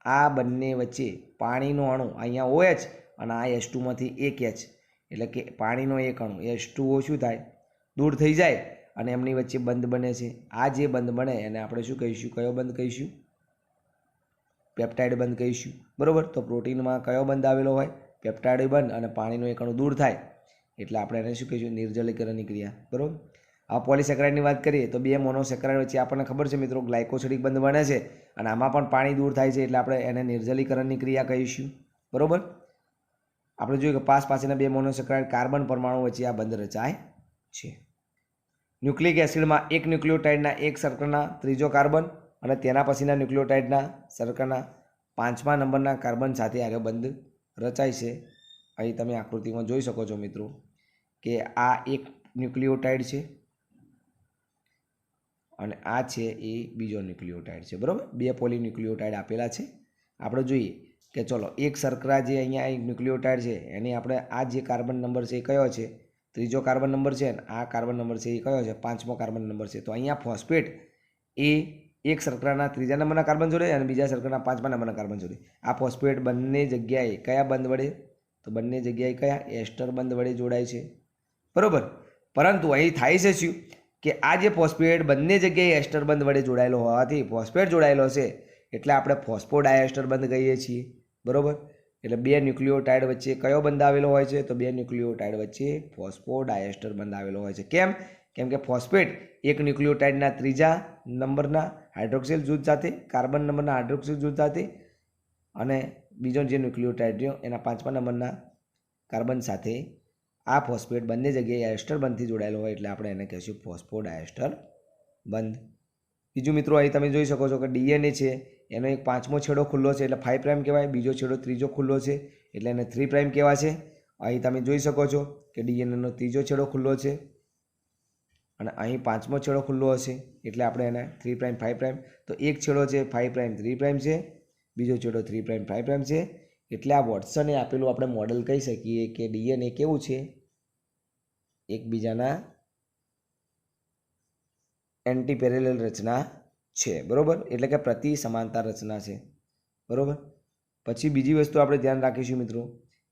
આ બંને વચ્ચે પાણીનો અણુ, અહીંયા OH અને આ H2માંથી એક H, એટલે કે પાણીનો એક અણુ H2O શું થાય, દૂર થઈ જાય અને એમની વચ્ચે બંધ બને છે. આ જે બંધ બને એને આપણે શું કહીશું, કયો બંધ કહીશું, પેપ્ટાઇડ બંધ કહીશું. બરાબર. તો પ્રોટીનમાં કયો બંધ આવેલો હોય, પેપ્ટાઇડ બંધ, અને પાણીનો એક અણુ દૂર થાય એટલે આપણે એને શું કહીશું, નિર્જલીકરણની ક્રિયા. બરાબર. આ પોલિસેકરાઇડની વાત કરીએ તો બે મોનોસેકરાઇડ વચ્ચે આપણને ખબર છે મિત્રો ગ્લાયકોસિડિક બંધ બને છે અને આમાં પણ પાણી દૂર થાય છે એટલે આપણે એને નિર્જલીકરણની ક્રિયા કહીશું. બરાબર. આપણે જોઈએ કે પાછળના બે મોનોસેકરાઇડ કાર્બન પરમાણુ વચ્ચે આ બંધ રચાય છે. ન્યુક્લિક એસિડમાં એક ન્યુક્લિયોટાઇડના એક સર્કલના ત્રીજો કાર્બન અને તેના પછીના ન્યુક્લિયોટાઇડના સર્કલના 5મા નંબરના કાર્બન સાથે આનો બંધ રચાય છે. અહીં તમે આકૃતિમાં જોઈ શકો છો મિત્રો કે આ એક ન્યુક્લિયોટાઇડ છે અને આ છે એ બીજો ન્યુક્લિયોટાઇડ છે. બરાબર. બે પોલીન્યુક્લિયોટાઇડ આપેલા છે. આપણે જોઈએ કે ચલો એક શર્કરા જે અહીંયા એક ન્યુક્લિયોટાઇડ છે એની આપણે આ જે કાર્બન નંબર છે એ કયો છે, ત્રીજો કાર્બન નંબર છે, અને આ કાર્બન નંબર છે એ કયો છે, 5મો કાર્બન નંબર છે. તો અહીંયા ફોસ્ફેટ એ એક શર્કરાના ત્રીજા નંબરના કાર્બન જોડે અને બીજા શર્કરાના 5મા નંબરના કાર્બન જોડે. આ ફોસ્ફેટ બંને જગ્યાએ કયા બંધ વડે, તો બંને જગ્યાએ કયા એસ્ટર બંધ વડે જોડાય છે. બરાબર. પરંતુ અહીં થાય છે શું કે આ જે ફોસ્ફેટ બંને જગ્યાએ એસ્ટર બંધ વડે જોડાયેલો હોવાથી ફોસ્ફેટ જોડાયેલો છે એટલે આપણે ફોસ્ફોડાયસ્ટર બંધ કહીએ છીએ. બરાબર. એટલે બે ન્યુક્લિયોટાઇડ વચ્ચે કયો બંધ આવેલો હોય છે, તો બે ન્યુક્લિયોટાઇડ વચ્ચે ફોસ્ફોડાયસ્ટર બંધ આવેલો હોય છે. કેમ કે ફોસ્ફેટ એક ન્યુક્લિયોટાઇડના ત્રીજા નંબરના હાઇડ્રોક્સિલ જૂથ સાથે, કાર્બન નંબરના હાઇડ્રોક્સિલ જૂથ સાથે, અને બીજો જે ન્યુક્લિયોટાઇડ રહ્યો એના 5મા નંબરના કાર્બન સાથે આ ફોસ્ફેટ બંને જગ્યાએ એસ્ટર બંધથી જોડાયેલો હોય એટલે આપણે એને કહીશું ફોસ્ફોડાયસ્ટર બંધ. બીજું મિત્રો અહીં તમે જોઈ શકો છો કે DNA છે એનો એક 5મો છેડો ખુલ્લો છે એટલે 5 પ્રાઇમ કહેવાય, બીજો છેડો ત્રીજો ખુલ્લો છે એટલે એને 3 પ્રાઇમ કહેવાશે. અહીં તમે જોઈ શકો છો કે DNAનો ત્રીજો છેડો ખુલ્લો છે અને અહીં 5મો છેડો ખુલ્લો હશે એટલે આપણે એને 3 પ્રાઇમ 5 પ્રાઇમ. તો એક છેડો છે 5 પ્રાઇમ 3 પ્રાઇમ છે, બીજો છેડો 3 પ્રાઇમ 5 પ્રાઇમ છે. એટલે આ વોટસને આપેલું આપણે મોડેલ કહી શકીએ કે DNA કેવું છે, એકબીજાના એન્ટી પેરેલલ રચના છે. બરાબર. એટલે કે પ્રતિ સમાંતર રચના છે. બરાબર. પછી બીજી વસ્તુ આપણે ધ્યાન રાખીશું મિત્રો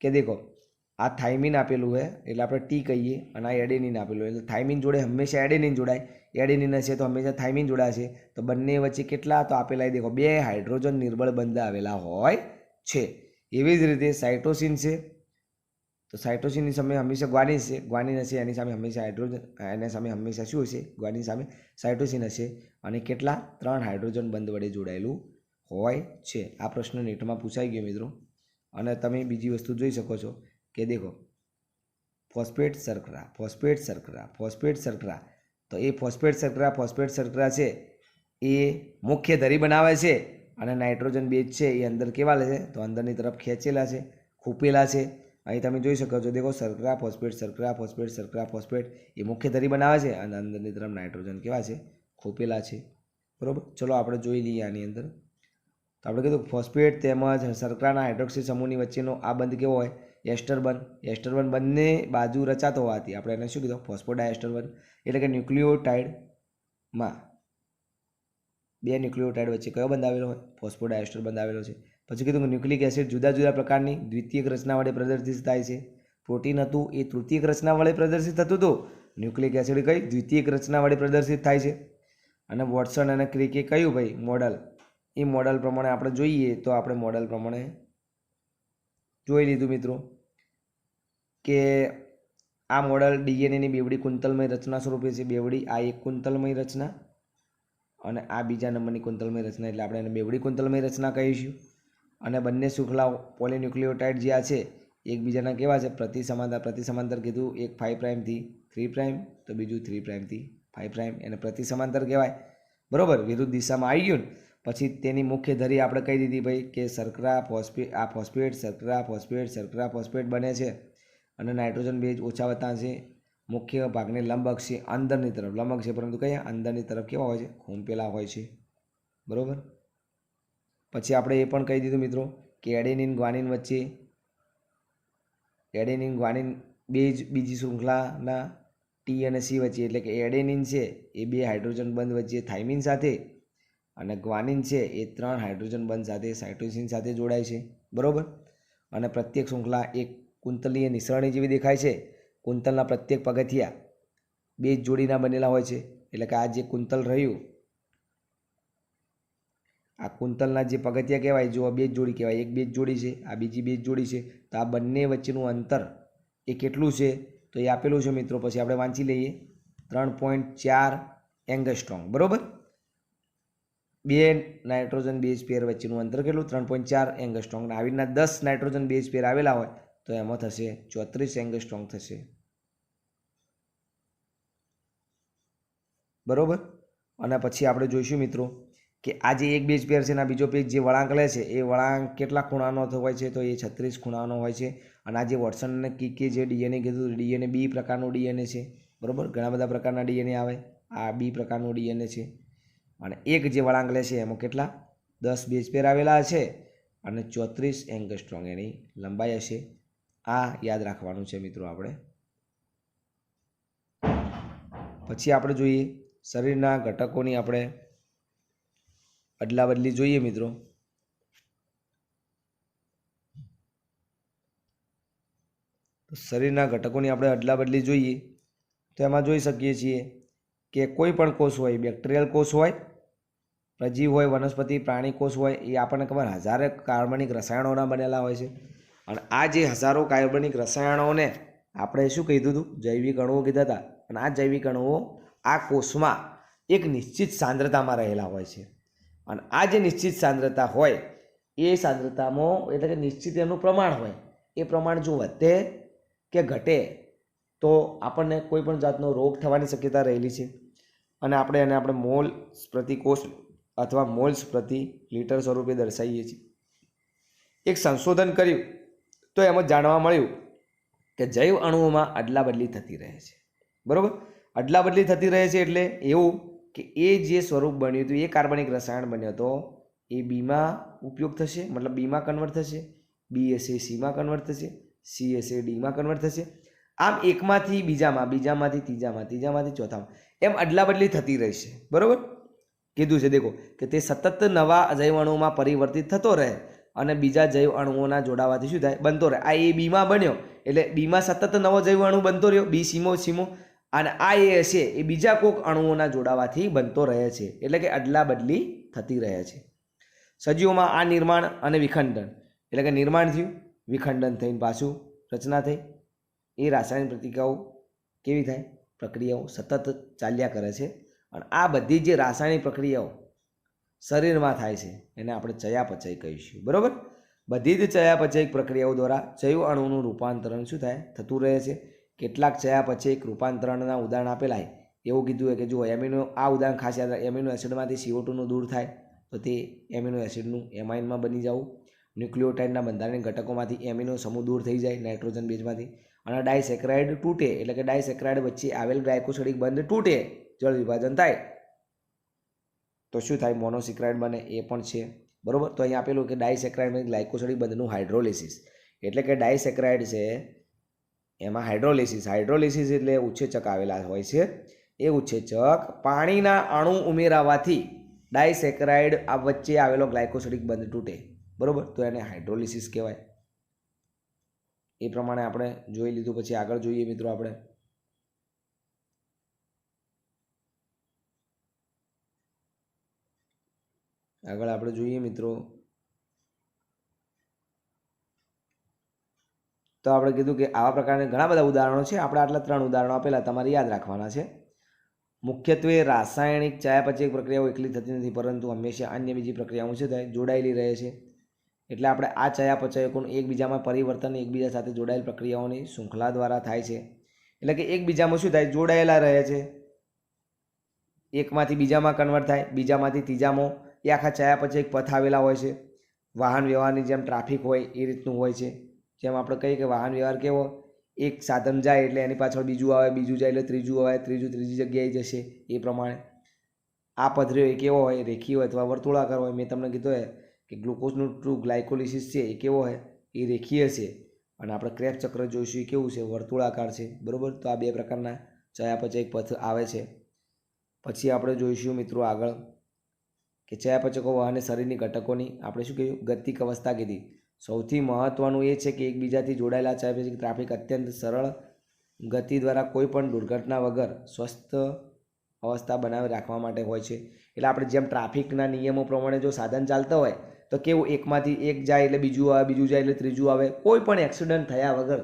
કે દેખો આ થાઇમિન આપેલું છે એટલે આપણે T કહીએ અને આ એડેનિન આપેલું એટલે થાઇમિન જોડે હંમેશા એડેનિન જોડાય, એડેનિન હશે તો હંમેશા થાઇમિન જોડાશે. તો બંને વચ્ચે કેટલા, તો આપેલા દેખો બે હાઇડ્રોજન નિર્બળ બંધ આવેલા હોય છે. એવી જ રીતે સાઇટોસિન છે તો સાઇટોસિનની સામે હંમેશા ગ્વાનિન છે, ગ્વાનિન હશે એની સામે હંમેશા હાઇડ્રોજન, એના સામે હંમેશા શું હશે, ગ્વાનિન સામે સાઇટોસિન હશે. અને કેટલા, 3 હાઇડ્રોજન બંધ વડે જોડાયેલું હોય છે. આ પ્રશ્ન નેટમાં પૂછાઈ ગયો મિત્રો. અને તમે બીજી વસ્તુ જોઈ શકો છો કે દેખો ફોસ્ફેટ શર્કરા, ફોસ્ફેટ શર્કરા, ફોસ્ફેટ શર્કરા. તો એ ફોસ્ફેટ શર્કરા છે એ મુખ્ય ધરી બનાવે છે અને નાઇટ્રોજન બેઝ છે એ અંદર કેવા લે છે, તો અંદરની તરફ ખેંચેલા છે, ખૂપેલા છે. અહીં તમે જોઈ શકો છો દેખો શર્કરા, ફોસ્ફેટ શર્કરા, ફોસ્ફેટ શર્કરા, ફોસ્ફેટ એ મુખ્ય ધરી બનાવે છે અને અંદરની તરફ નાઇટ્રોજન કેવા છે, ખૂપેલા છે. બરાબર. ચલો આપણે જોઈ લઈએ આની અંદર. તો આપણે કીધું ફોસ્ફેટ તેમજ શર્કરાના હાઇડ્રોક્સિલ સમૂહની વચ્ચેનો આ બંધ કેવો હોય, એસ્ટર બંધ. એસ્ટર બંધ બંને બાજુ રચાતો હોવાથી આપણે એને શું કીધું, ફોસ્ફોડાયસ્ટર બંધ. એટલે કે ન્યુક્લિયોટાઇડમાં બે ન્યુક્લિયોટાઇડ વચ્ચે કયો બંધ આવેલો હોય, ફોસ્ફોડાયસ્ટર બંધ આવેલો છે. પછી કીધું કે ન્યુક્લિક એસિડ જુદા જુદા પ્રકારની દ્વિતીયક રચના વડે પ્રદર્શિત થાય છે. પ્રોટીન હતું એ તૃતીયક રચના વડે પ્રદર્શિત થતું હતું, ન્યુક્લિક એસિડ કઈ દ્વિતીયક રચના વડે પ્રદર્શિત થાય છે. અને વોટસન અને ક્રિકે કયું ભાઈ મોડલ, એ મોડલ પ્રમાણે આપણે જોઈએ તો આપણે મોડલ પ્રમાણે જોઈ લીધું મિત્રો કે આ મોડલ DNAની બેવડી કુંતલમય રચના સ્વરૂપે છે. બેવડી આ એક કુંતલમય રચના અને આ બીજા નંબરની કુંતલમય રચના એટલે આપણે એને બેવડી કુંતલમય રચના કહીશું. અને બંને શૃંખલાઓ પોલીન્યુક્લિયોટાઇડ જે આ છે એકબીજાના કેવા છે? પ્રતિ સમાંતર કીધું, એક 5 પ્રાઇમથી 3 પ્રાઇમ તો બીજું 3 પ્રાઇમથી 5 પ્રાઇમ, એને પ્રતિ સમાંતર કહેવાય, બરાબર. વિરુદ્ધ દિશામાં આવી ગયું. પછી તેની મુખ્ય ધરી આપણે કહી દીધી ભાઈ કે શર્કરા ફોસ્ફેટ, આ ફોસ્ફેટ શર્કરા ફોસ્ફેટ બને છે અને નાઇટ્રોજન બેઝ ઓછા વત્તા છે. મુખ્ય ભાગને લંબ અક્ષે અંદરની તરફ લંબ અક્ષે, પરંતુ કયા અંદરની તરફ કેવા હોય છે? ખૂંપેલા હોય છે, બરાબર. પછી આપણે એ પણ કહી દીધું મિત્રો કે એડેનિન ગ્વાનિન વચ્ચે એડેનિન ગ્વાનિન બેઝ બીજી શૃંખલાના ટી અને સી વચ્ચે, એટલે કે એડેનિન છે એ 2 હાઇડ્રોજન બંધ વચ્ચે થાઇમિન સાથે અને ગ્વાનિન છે એ 3 હાઇડ્રોજન બંધ સાથે સાઇટોસિન સાથે જોડાય છે, બરાબર. અને પ્રત્યેક શૃંખલા એક કુંતલીય નિસરણી જેવી દેખાય છે. કુંતલના પ્રત્યેક પગથિયા 2 જોડીના બનેલા હોય છે, એટલે કે આ જે કુંતલ રહ્યું, આ કુંતલના જે પગથિયા કહેવાય, જો 2 જોડી કહેવાય, એક 2 જોડી છે, આ બીજી 2 જોડી છે, તો આ બંને વચ્ચેનું અંતર એ કેટલું છે? તો એ આપેલું છે મિત્રો. પછી આપણે વાંચી લઈએ 3.4 એંગસ્ટ્રોમ, બરાબર. 2 નાઇટ્રોજન બેઝ પેર વચ્ચેનું અંતર કેટલું? 3.4 એંગસ્ટ્રોમ. આવી રીતના 10 નાઇટ્રોજન બેઝ પેર આવેલા હોય તો એમાં થશે 34 એંગસ્ટ્રોમ થશે, બરાબર. અને પછી આપણે જોઈશું મિત્રો કે આ જે એક બેઝ પેર છે અને બીજો પેજ જે વળાંક લે છે એ વળાંક કેટલા ખૂણાનો હોય છે? તો એ 36 ખૂણાનો હોય છે. અને આ જે વોટસન અને કીકે જે ડીએનએ કીધું, ડીએનએ બી પ્રકારનું ડીએનએ છે, બરાબર. ઘણા બધા પ્રકારના ડીએનએ આવે, આ બી પ્રકારનું ડીએનએ છે. અને એક જે વળાંક લે છે એમાં કેટલા? 10 બેઝ પેર આવેલા છે અને 34 એંગસ્ટ્રોમ એની લંબાઈ હશે. આ યાદ રાખવાનું છે મિત્રો આપણે. પછી આપણે જોઈએ શરીરના ઘટકોની આપણે અદલા બદલી જોઈએ મિત્રો. તો શરીરના ઘટકોની આપણે અદલા બદલી જોઈએ તો એમાં જોઈ શકીએ છીએ કે કોઈ પણ કોષ હોય, બેક્ટેરિયલ કોષ હોય, પ્રજીવ હોય, વનસ્પતિ પ્રાણી કોષ હોય, એ આપણને ખબર હજારો કાર્બનિક રસાયણોના બનેલા હોય છે. અને આ જે હજારો કાર્બનિક રસાયણોને આપણે શું કીધું હતું? જૈવિક અણુઓ કીધા હતા. અને આ જૈવિક અણુઓ આ કોષમાં એક નિશ્ચિત સાંદ્રતામાં રહેલા હોય છે. અને આ જે નિશ્ચિત સાંદ્રતા હોય એ સાંદ્રતામાં, એટલે કે નિશ્ચિત એનું પ્રમાણ હોય, એ પ્રમાણ જો વધે કે ઘટે તો આપણને કોઈ પણ જાતનો રોગ થવાની શક્યતા રહેલી છે. અને આપણે મોલ્સ પ્રતિ કોષ અથવા મોલ્સ પ્રતિ લીટર સ્વરૂપે દર્શાવીએ છીએ. એક સંશોધન કર્યું તો એમાં જાણવા મળ્યું કે જૈવ અણુઓમાં અદલા બદલી થતી રહે છે, બરાબર. અદલા બદલી થતી રહે છે એટલે એવું કે એ જે સ્વરૂપ બન્યું હતું, એ કાર્બનિક રસાયણ બન્યો હતો, એ બીમાં ઉપયોગ થશે, મતલબ બીમાં કન્વર્ટ થશે, બીએસએ સીમાં કન્વર્ટ થશે, સીએસએ ડીમાં કન્વર્ટ થશે. આમ એકમાંથી બીજામાં, બીજામાંથી ત્રીજામાં, ત્રીજામાંથી ચોથામાં, એમ અદલા બદલી થતી રહેશે, બરાબર. કીધું છે દેખો કે તે સતત નવા જૈવ અણુઓમાં પરિવર્તિત થતો રહે અને બીજા જૈવ અણુઓના જોડાવાથી શું થાય? બનતો રહે. આ એ બીમાં બન્યો એટલે બીમાં સતત નવો જૈવ અણુ બનતો રહ્યો, બી સીમો, અને આ એ હશે એ બીજા કોઈક અણુઓના જોડાવાથી બનતો રહે છે, એટલે કે અદલા બદલી થતી રહે છે. સજીવોમાં આ નિર્માણ અને વિખંડન, એટલે કે નિર્માણ થયું, વિખંડન થઈને પાછું રચના થઈ, એ રાસાયણિક પ્રતિક્રિયાઓ કેવી થાય? પ્રક્રિયાઓ સતત ચાલ્યા કરે છે. અને આ બધી જે રાસાયણિક પ્રક્રિયાઓ શરીરમાં થાય છે એને આપણે ચયાપચય કહીશું, બરાબર. બધી જ ચયાપચયિક પ્રક્રિયાઓ દ્વારા જૈવ અણુનું રૂપાંતરણ શું થાય? થતું રહે છે. કેટલાક ચયાપચયિક રૂપાંતરણના ઉદાહરણ આપેલા એવું કીધું હોય કે જો એમિનો, આ ઉદાહરણ ખાસ યાદ રાખે, એમિનો એસિડમાંથી CO2 દૂર થાય તો તે એમિનો એસિડનું એમાઇનમાં બની જવું. ન્યુક્લિયોટાઇડના બંધારણીય ઘટકોમાંથી એમિનો સમૂહ દૂર થઈ જાય નાઇટ્રોજન બેઝમાંથી. અને ડાયસેક્રાઇડ તૂટે, એટલે કે ડાયસેક્રાઇડ વચ્ચે આવેલ ગ્લાયકોસિડિક બંધ તૂટે, જળ વિભાજન થાય તો શું થાય? મોનોસેક્રાઇડ બને, એ પણ છે, બરાબર. તો અહીંયા આપેલું કે ડાયસેક્રાઇડ ગ્લાયકોસિડિક બંધનું હાઇડ્રોલિસિસ, એટલે કે ડાયસેક્રાઇડ છે એમાં હાઇડ્રોલિસિસ એટલે ઉત્સેચક આવેલા હોય છે. એ ઉત્સેચક પાણીના અણુ ઉમેરાવાથી ડાયસેક્રાઇડ આ વચ્ચે આવેલો ગ્લાયકોસિડિક બંધ તૂટે, બરાબર. તો એને હાઇડ્રોલિસિસ કહેવાય. એ પ્રમાણે આપણે જોઈ લીધું. પછી આગળ જોઈએ મિત્રો આપણે જોઈએ મિત્રો તો આપણે કીધું કે આવા પ્રકારના ઘણા બધા ઉદાહરણો છે. આપણે આટલા 3 ઉદાહરણો આપેલા, તમારે યાદ રાખવાના છે. મુખ્યત્વે રાસાયણિક ચયાપચયિક પ્રક્રિયાઓ એકલી થતી નથી, પરંતુ હંમેશા અન્ય બીજી પ્રક્રિયાઓ શું થાય? જોડાયેલી રહે છે. એટલે આપણે આ ચયાપચયકોનું એકબીજામાં પરિવર્તન એકબીજા સાથે જોડાયેલ પ્રક્રિયાઓની શૃંખલા દ્વારા થાય છે. એટલે કે એકબીજામાં શું થાય, જોડાયેલા રહે છે. એકમાંથી બીજામાં કન્વર્ટ થાય, બીજામાંથી ત્રીજામાં. એ આખા ચયાપચય પથ આવેલા હોય છે. વાહન વ્યવહારની જેમ ટ્રાફિક હોય એ રીતનું હોય છે. જેમ આપણે કહીએ કે વાહન વ્યવહાર કેવો, એક સાધન જાય એટલે એની પાછળ બીજું આવે, બીજું જાય એટલે ત્રીજું આવે, ત્રીજું ત્રીજી જગ્યાએ જશે. એ પ્રમાણે આ પથરીઓ એ કેવો હોય, રેખી હોય અથવા વર્તુળાકાર હોય. મેં તમને કીધું કે ગ્લુકોઝનું ટુ ગ્લાયકોલિસિસ છે એ કેવો હોય, એ રેખીય છે. અને આપણે ક્રેબ્સ ચક્ર જોઈશું એ કેવું છે, વર્તુળાકાર છે. બરાબર. તો આ બે પ્રકારના ચયાપચય પથ આવે છે. પછી આપણે જોઈશું મિત્રો આગળ કે ચયાપચકો અને શરીરની ઘટકોની આપણે શું કહ્યું, ગતિક અવસ્થા કીધી. સૌથી મહત્ત્વનું એ છે કે એકબીજાથી જોડાયેલા ચયાપચય ટ્રાફિક અત્યંત સરળ ગતિ દ્વારા કોઈ પણ દુર્ઘટના વગર સ્વસ્થ અવસ્થા બનાવી રાખવા માટે હોય છે. એટલે આપણે જેમ ટ્રાફિકના નિયમો પ્રમાણે જો સાધન ચાલતા હોય તો કેવું, એકમાંથી એક જાય એટલે બીજું આવે, બીજું જાય એટલે ત્રીજું આવે. કોઈ પણ એક્સિડન્ટ થયા વગર,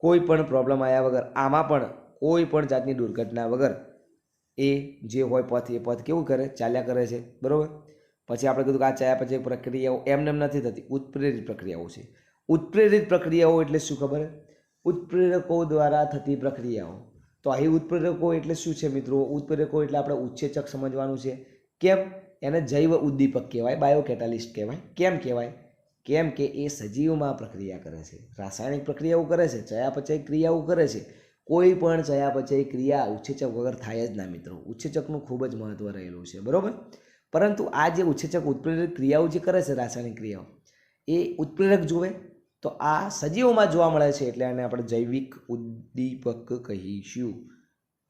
કોઈ પણ પ્રોબ્લેમ આવ્યા વગર, આમાં પણ કોઈ પણ જાતની દુર્ઘટના વગર એ જે હોય પથ, એ પથ કેવું કરે, ચાલ્યા કરે છે. બરાબર. પછી આપણે કીધું કે આ ચયાપચય પ્રક્રિયાઓ એમને એમ નથી થતી, ઉત્પ્રેરિત પ્રક્રિયાઓ છે. ઉત્પ્રેરિત પ્રક્રિયાઓ એટલે શું ખબર? ઉત્પ્રેરકો દ્વારા થતી પ્રક્રિયાઓ. તો અહીં ઉત્પ્રેરકો એટલે શું છે મિત્રો? ઉત્પ્રેરકો એટલે આપણે ઉત્સેચક સમજવાનું છે. કેમ? એને જૈવ ઉદ્દીપક કહેવાય, બાયોકેટાલિસ્ટ કહેવાય. કેમ કહેવાય? કેમ કે એ સજીવમાં પ્રક્રિયા કરે છે, રાસાયણિક પ્રક્રિયાઓ કરે છે, ચયાપચય ક્રિયાઓ કરે છે. કોઈ પણ ચયાપચય ક્રિયા ઉત્સેચક વગર થાય જ ના મિત્રો. ઉત્સેચકનું ખૂબ જ મહત્વ રહેલું છે. બરાબર. પરંતુ આ જે ઉત્સેચક ઉત્પ્રેરક ક્રિયાઓ જે કરે છે, રાસાયણિક ક્રિયાઓ, એ ઉત્પ્રેરક જુએ તો આ સજીવોમાં જોવા મળે છે. એટલે આને આપણે જૈવિક ઉદ્દીપક કહીશું.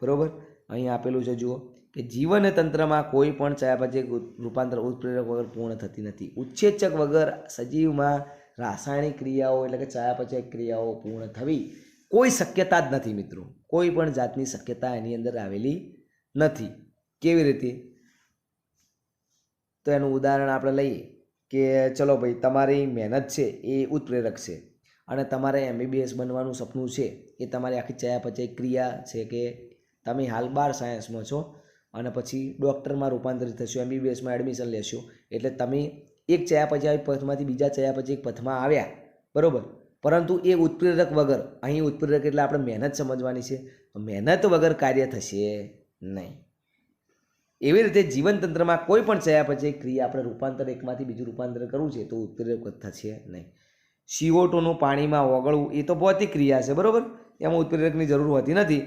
બરાબર. અહીં આપેલું છે જુઓ કે જીવન તંત્રમાં કોઈ પણ ચયાપચય રૂપાંતર ઉત્પ્રેરક વગર પૂર્ણ થતી નથી. ઉત્સેચક વગર સજીવમાં રાસાયણિક ક્રિયાઓ એટલે કે ચયાપચય ક્રિયાઓ પૂર્ણ થવી કોઈ શક્યતા જ નથી મિત્રો. કોઈ પણ જાતની શક્યતા એની અંદર આવેલી નથી. કેવી રીતે? તો એનું ઉદાહરણ આપણે લઈએ કે ચલો ભાઈ, તમારી મહેનત છે એ ઉત્પ્રેરક છે અને તમારે MBBS બનવાનું સપનું છે. એ તમારી આખી ચયાપચય ક્રિયા છે કે તમે હાલ 12 સાયન્સમાં છો અને પછી ડૉક્ટરમાં રૂપાંતરિત થશો, MBBSમાં એડમિશન લેશો. એટલે તમે એક ચયાપચય પથમાંથી બીજા ચયાપચય પથમાં આવ્યા. બરાબર. પરંતુ એ ઉત્પ્રેરક વગર, અહીં ઉત્પ્રેરક એટલે આપણે મહેનત સમજવાની છે, તો મહેનત વગર કાર્ય થશે નહીં. એવી રીતે જીવનતંત્રમાં કોઈ પણ ચયાપચય ક્રિયા આપણે રૂપાંતર એકમાંથી બીજું રૂપાંતર કરવું છે તો ઉત્પ્રેરક થશે નહીં. CO2નું પાણીમાં ઓગળવું એ તો ભૌતિક ક્રિયા છે. બરાબર. એમાં ઉત્પ્રેરકની જરૂર હોતી નથી.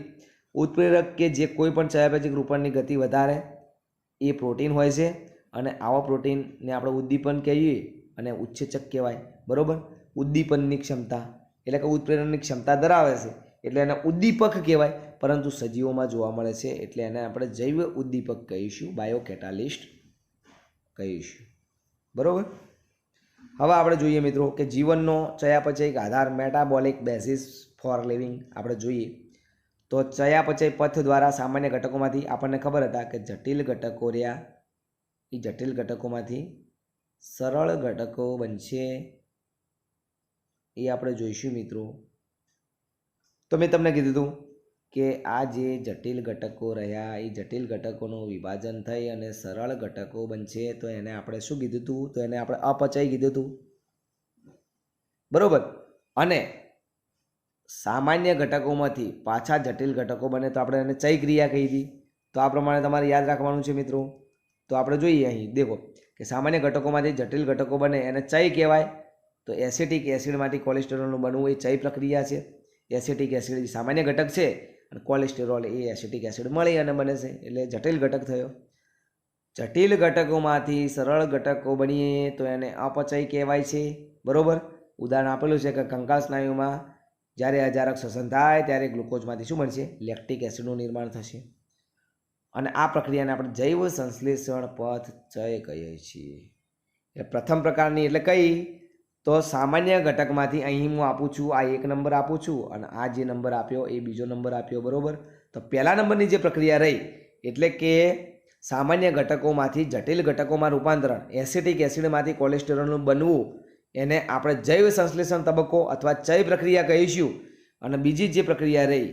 ઉત્પ્રેરક કે જે કોઈ પણ ચયાપચય રૂપાંતરની ગતિ વધારે એ પ્રોટીન હોય છે અને આવા પ્રોટીનને આપણે ઉદ્દીપન કહીએ અને ઉત્સેચક કહેવાય. બરાબર. ઉદ્દીપનની ક્ષમતા એટલે કે ઉત્પ્રેરણની ક્ષમતા ધરાવે છે એટલે એને ઉદ્દીપક કહેવાય. પરંતુ સજીવોમાં જોવા મળે છે એટલે એને આપણે જૈવ ઉદ્દીપક કહીશું, બાયોકેટાલિસ્ટ કહીશું. બરાબર. હવે આપણે જોઈએ મિત્રો કે જીવનનો ચયાપચય આધાર, મેટાબોલિક બેઝિસ ફોર લિવિંગ આપણે જોઈએ તો ચયાપચય પથ દ્વારા સામાન્ય ઘટકોમાંથી આપણને ખબર હતા કે જટિલ ઘટકો રહ્યા, એ જટિલ ઘટકોમાંથી સરળ ઘટકો બનશે. એ આપણે જોઈશું મિત્રો. તો મેં તમને કીધું હતું કે આ જે જટિલ ઘટકો રહ્યા એ જટિલ ઘટકોનું વિભાજન થઈ અને સરળ ઘટકો બનશે. તો એને આપણે શું કીધું હતું? તો એને આપણે અપચય કીધું હતું. બરાબર. અને સામાન્ય ઘટકોમાંથી પાછા જટિલ ઘટકો બને તો આપણે એને ચય ક્રિયા કહી હતી. તો આ પ્રમાણે તમારે યાદ રાખવાનું છે મિત્રો. તો આપણે જોઈએ અહીં દેખો કે સામાન્ય ઘટકોમાંથી જટિલ ઘટકો બને એને ચય કહેવાય. તો એસિટિક એસિડમાંથી કોલેસ્ટેરોલનું બનવું એ ચય પ્રક્રિયા છે. એસિટિક એસિડ સામાન્ય ઘટક છે અને કોલેસ્ટેરોલ એ એસિટિક એસિડ મળી અને બને છે એટલે જટિલ ઘટક થયો. જટિલ ઘટકોમાંથી સરળ ઘટકો બનીએ તો એને અપચય કહેવાય છે. બરાબર. ઉદાહરણ આપેલું છે કે કંકાલ સ્નાયુમાં જ્યારે અજારક શ્વસન થાય ત્યારે ગ્લુકોઝમાંથી શું બનશે? લેક્ટિક એસિડનું નિર્માણ થશે. અને આ પ્રક્રિયાને આપણે જૈવ સંશ્લેષણ પથ ચય કહીએ છીએ. એ પ્રથમ પ્રકારની એટલે કઈ? તો સામાન્ય ઘટકમાંથી અહીં હું આપું છું, આ 1 નંબર આપું છું અને આ જે નંબર આપ્યો એ બીજો નંબર આપ્યો. બરાબર. તો પહેલા નંબરની જે પ્રક્રિયા રહી એટલે કે સામાન્ય ઘટકોમાંથી જટિલ ઘટકોમાં રૂપાંતરણ, એસિટિક એસિડમાંથી કોલેસ્ટેરોલનું બનવું, એને આપણે જૈવ સંશ્લેષણ તબક્કો અથવા ચય પ્રક્રિયા કહીશું. અને બીજી જે પ્રક્રિયા રહી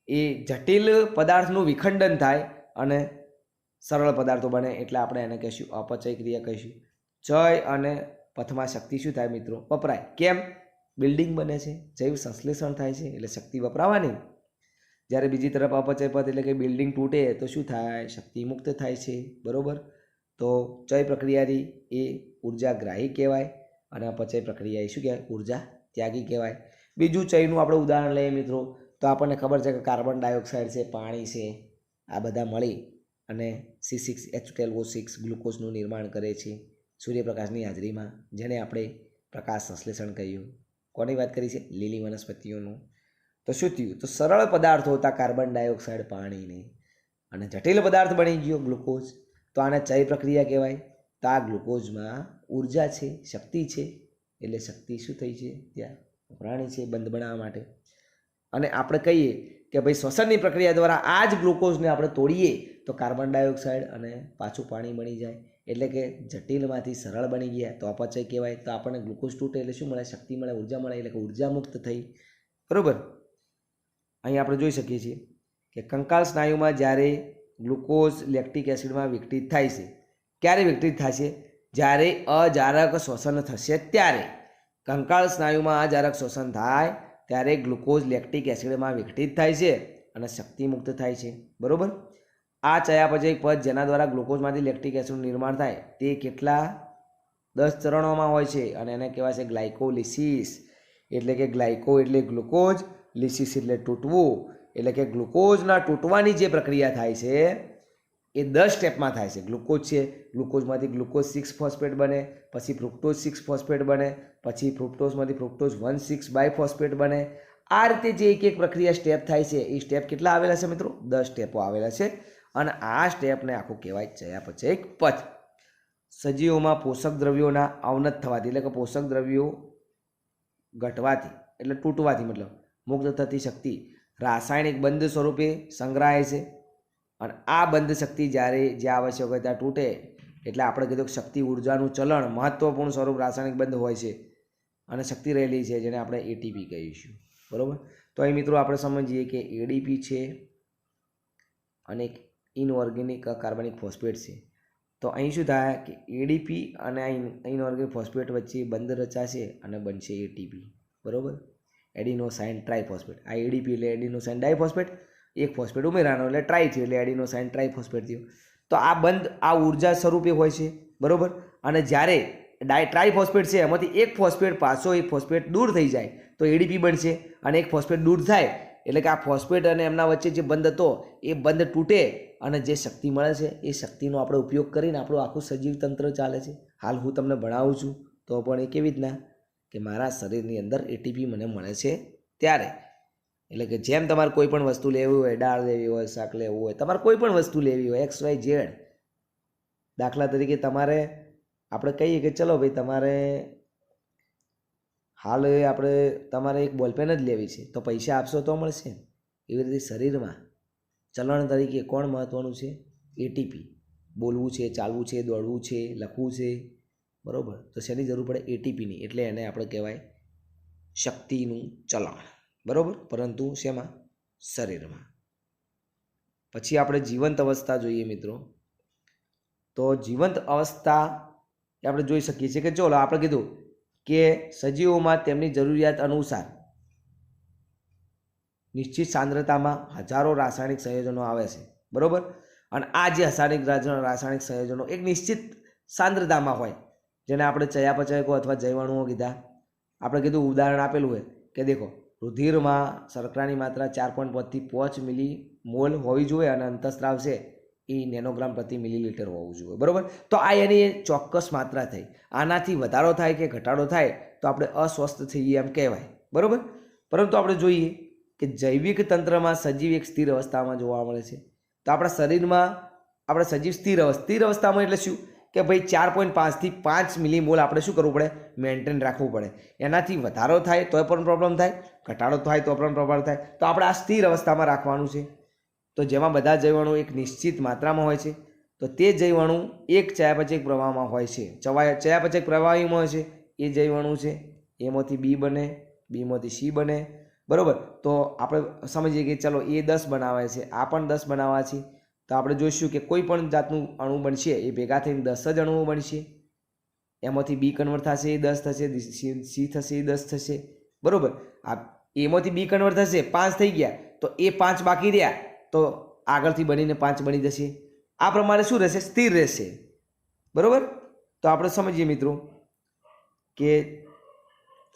એ જટિલ પદાર્થનું વિખંડન થાય અને સરળ પદાર્થો બને એટલે આપણે એને કહીશું અપચય ક્રિયા કહીશું. ચય અને પથમાં શક્તિ શું થાય મિત્રો? વપરાય. કેમ? બિલ્ડિંગ બને છે, જૈવ સંશ્લેષણ થાય છે એટલે શક્તિ વપરાવાની. જ્યારે બીજી તરફ અપચય પથ એટલે કે બિલ્ડિંગ તૂટે તો શું થાય? શક્તિ મુક્ત થાય છે. બરાબર. તો ચય પ્રક્રિયાની એ ઉર્જાગ્રાહી કહેવાય અને અપચય પ્રક્રિયા એ શું કહેવાય? ઉર્જા ત્યાગી કહેવાય. બીજું ચયનું આપણે ઉદાહરણ લઈએ મિત્રો તો આપણને ખબર છે કે કાર્બન ડાયોક્સાઇડ છે, પાણી છે, આ બધા મળી અને C6H12O6 ગ્લુકોઝનું નિર્માણ કરે છે સૂર્યપ્રકાશની હાજરીમાં, જેને આપણે પ્રકાશ સંશ્લેષણ કહ્યું. કોની વાત કરી છે? લીલી વનસ્પતિઓનું. તો શું થયું? તો સરળ પદાર્થો હતા કાર્બન ડાયોક્સાઇડ, પાણીને, અને જટિલ પદાર્થ બની ગયો ગ્લુકોઝ. તો આને ચય પ્રક્રિયા કહેવાય. તો આ ગ્લુકોઝમાં ઉર્જા છે, શક્તિ છે, એટલે શક્તિ શું થઈ છે? ત્યાં વપરાણી છે બંધ બનાવવા માટે. અને આપણે કહીએ કે ભાઈ શ્વસનની પ્રક્રિયા દ્વારા આ જ ગ્લુકોઝને આપણે તોડીએ તો કાર્બન ડાયોક્સાઇડ અને પાછું પાણી બની જાય, એટલે કે જટિલમાંથી સરળ બની ગયા તો અપચય કહેવાય. તો આપણને ગ્લુકોઝ તૂટે એટલે શું મળે? શક્તિ મળે, ઉર્જા મળે, એટલે કે ઉર્જા મુક્ત થઈ. બરાબર. અહીં આપણે જોઈ શકીએ છીએ કે કંકાલ સ્નાયુમાં જ્યારે ગ્લુકોઝ લેક્ટિક એસિડમાં વિઘટિત થાય છે, ક્યારે વિઘટિત થાય છે? જ્યારે અજારક શ્વસન થશે ત્યારે. કંકાળ સ્નાયુમાં અજારક શ્વસન થાય ત્યારે ગ્લુકોઝ લેક્ટિક એસિડમાં વિઘટિત થાય છે અને શક્તિ મુક્ત થાય છે. બરાબર. આ ચયાપચય પથ જેના દ્વારા ગ્લુકોઝમાંથી લેક્ટિક એસિડનું નિર્માણ થાય તે કેટલા? 10 ચરણોમાં હોય છે અને એને કહેવાય છે ગ્લાયકોલિસિસ. એટલે કે ગ્લાયકો એટલે ગ્લુકોઝ, લિસિસ એટલે તૂટવું, એટલે કે ગ્લુકોઝના તૂટવાની જે પ્રક્રિયા થાય છે એ 10 સ્ટેપમાં થાય છે. ગ્લુકોઝ છે, ગ્લુકોઝમાંથી ગ્લુકોઝ 6 ફોસ્ફેટ બને, પછી ફ્રુક્ટોઝ 6 ફોસ્ફેટ બને, પછી ફ્રુક્ટોઝમાંથી ફ્રુક્ટોઝ 1,6 બાયફોસ્ફેટ બને. આ રીતે જે એક એક પ્રક્રિયા સ્ટેપ થાય છે એ સ્ટેપ કેટલા આવેલા છે મિત્રો? 10 સ્ટેપો આવેલા છે અને આ સ્ટેપને આખું કહેવાય ચયાપચય પથ. સજીવોમાં પોષક દ્રવ્યોના અવનત થવાથી એટલે કે પોષક દ્રવ્યો ઘટવાથી એટલે તૂટવાથી મતલબ મુક્ત થતી શક્તિ રાસાયણિક બંધ સ્વરૂપે સંગ્રહાય છે અને આ બંધ શક્તિ જ્યારે જે આવશ્યક હોય ત્યાં તૂટે એટલે આપણે કીધું કે શક્તિ ઉર્જાનું ચલણ મહત્વપૂર્ણ સ્વરૂપ રાસાયણિક બંધ હોય છે અને શક્તિ રહેલી છે જેને આપણે એટીપી કહીશું. બરાબર. તો અહીં મિત્રો આપણે સમજીએ કે એડીપી છે અને એક ઇનઓર્ગેનિક કાર્બનિક ફોસ્ફેટ છે. તો અહીં શું થાય કે એડીપી અને આ ઇનઓર્ગેનિક ફોસ્ફેટ વચ્ચે બંધ રચાશે અને બનશે એટીપી. બરાબર. Adenosine triphosphate. આ એડીપી એટલે એડિનોસાઇન ડાયફોસ્ફેટ, એક ફોસ્ફેટ ઉમેરાનો એટલે ટ્રાય થયું એટલે એડિનોસાઇન ટ્રાઇફોસ્ફેટ થયું. તો આ બંધ આ ઉર્જા સ્વરૂપે હોય છે. બરાબર. અને જ્યારે ટ્રાઇફોસ્ફેટ છે એમાંથી એક ફોસ્ફેટ પાછો એક ફોસ્ફેટ દૂર થઈ જાય તો એડીપી બનશે અને એક ફોસ્ફેટ દૂર થાય એટલે કે આ ફોસ્ફેટ અને એમના વચ્ચે જે બંધ હતો એ બંધ તૂટે અને જે શક્તિ મળે છે એ શક્તિનો આપણે ઉપયોગ કરીને આપણું આખું સજીવ તંત્ર ચાલે છે. હાલ હું તમને ભણાવું છું તો પણ એ કેવી રીતના કે મારા શરીરની અંદર એટીપી મને મળે છે ત્યારે. એટલે કે જેમ તમારે કોઈ પણ વસ્તુ લેવી હોય, દાળ લેવી હોય, શાક લેવું હોય, તમારે કોઈ પણ વસ્તુ લેવી હોય XYZ, દાખલા તરીકે તમારે આપણે કહીએ કે ચલો ભાઈ તમારે હાલ તમારે એક બોલપેન જ લેવી છે તો પૈસા આપશો તો મળશે. એવી રીતે શરીરમાં ચલણ તરીકે કોણ મહત્વનું છે? એટીપી. બોલવું છે, ચાલવું છે, દોડવું છે, લખવું છે. બરાબર. તો શેની જરૂર પડે? એટીપીની. એટલે એને આપણે કહેવાય શક્તિનું ચલણ. બરાબર. પરંતુ શેમાં? શરીરમાં. પછી આપણે જીવંત અવસ્થા જોઈએ મિત્રો. તો જીવંત અવસ્થા આપણે જોઈ શકીએ છીએ કે ચલો આપણે કીધું કે સજીવોમાં તેમની જરૂરિયાત અનુસાર નિશ્ચિત સાંદ્રતામાં હજારો રાસાયણિક સંયોજનો આવે છે. બરાબર. અને આ જે રાસાયણિક સંયોજનો એક નિશ્ચિત સાંદ્રતામાં હોય જેને આપણે ચયાપચયકો અથવા જૈવાણુઓ કીધા. આપણે કીધું ઉદાહરણ આપેલું હોય કે દેખો રુધિરમાં શર્કરાની માત્રા 4.5 થી 5 મિલીમોલ હોવી જોઈએ અને અંતઃસ્ત્રાવ છે એ નેનોગ્રામ પ્રતિ મિલીલીટર હોવું જોઈએ. બરાબર. તો આ એની ચોક્કસ માત્રા થઈ. આનાથી વધારો થાય કે ઘટાડો થાય તો આપણે અસ્વસ્થ થઈએ એમ કહેવાય. બરાબર. પરંતુ આપણે જોઈએ કે જૈવિક તંત્રમાં સજીવ એક સ્થિર અવસ્થામાં જોવા મળે છે. તો આપણા શરીરમાં આપણે સજીવ સ્થિર અવસ્થામાં એટલે શું કે ભાઈ 4.5 થી 5 મિલીમોલ આપણે શું કરવું પડે? મેન્ટેન રાખવું પડે. એનાથી વધારો થાય તો પણ પ્રોબ્લેમ થાય, ઘટાડો થાય તો પણ પ્રોબ્લેમ થાય. તો આપણે આ સ્થિર અવસ્થામાં રાખવાનું છે. તો જેમાં બધા જૈવાણુ એક નિશ્ચિત માત્રામાં હોય છે. તો તે જૈવાણુ એક ચયાપચયક પ્રવાહમાં હોય છે. ચયાપચયક પ્રવાહીમાં હોય છે એ જૈવાણુ છે એમાંથી બી બને, બીમાંથી સી બને. બરાબર. તો આપણે સમજીએ કે ચલો એ 10 બનાવે છે, આ પણ 10 બનાવવા છે. તો આપણે જોઈશું કે કોઈ પણ જાતનું અણુ બનશે એ ભેગા થઈને 10 જ અણુઓ બનશે. એમાંથી બી કન્વર્ટ થશે એ 10 થશે, સી થશે એ 10 થશે, બરાબર. આ એમાંથી બી કન્વર્ટ થશે 5 થઈ ગયા તો એ 5 બાકી રહ્યા તો આગળથી બનીને 5 બની જશે. આ પ્રમાણે શું રહેશે? સ્થિર રહેશે, બરાબર. તો આપણે સમજીએ મિત્રો કે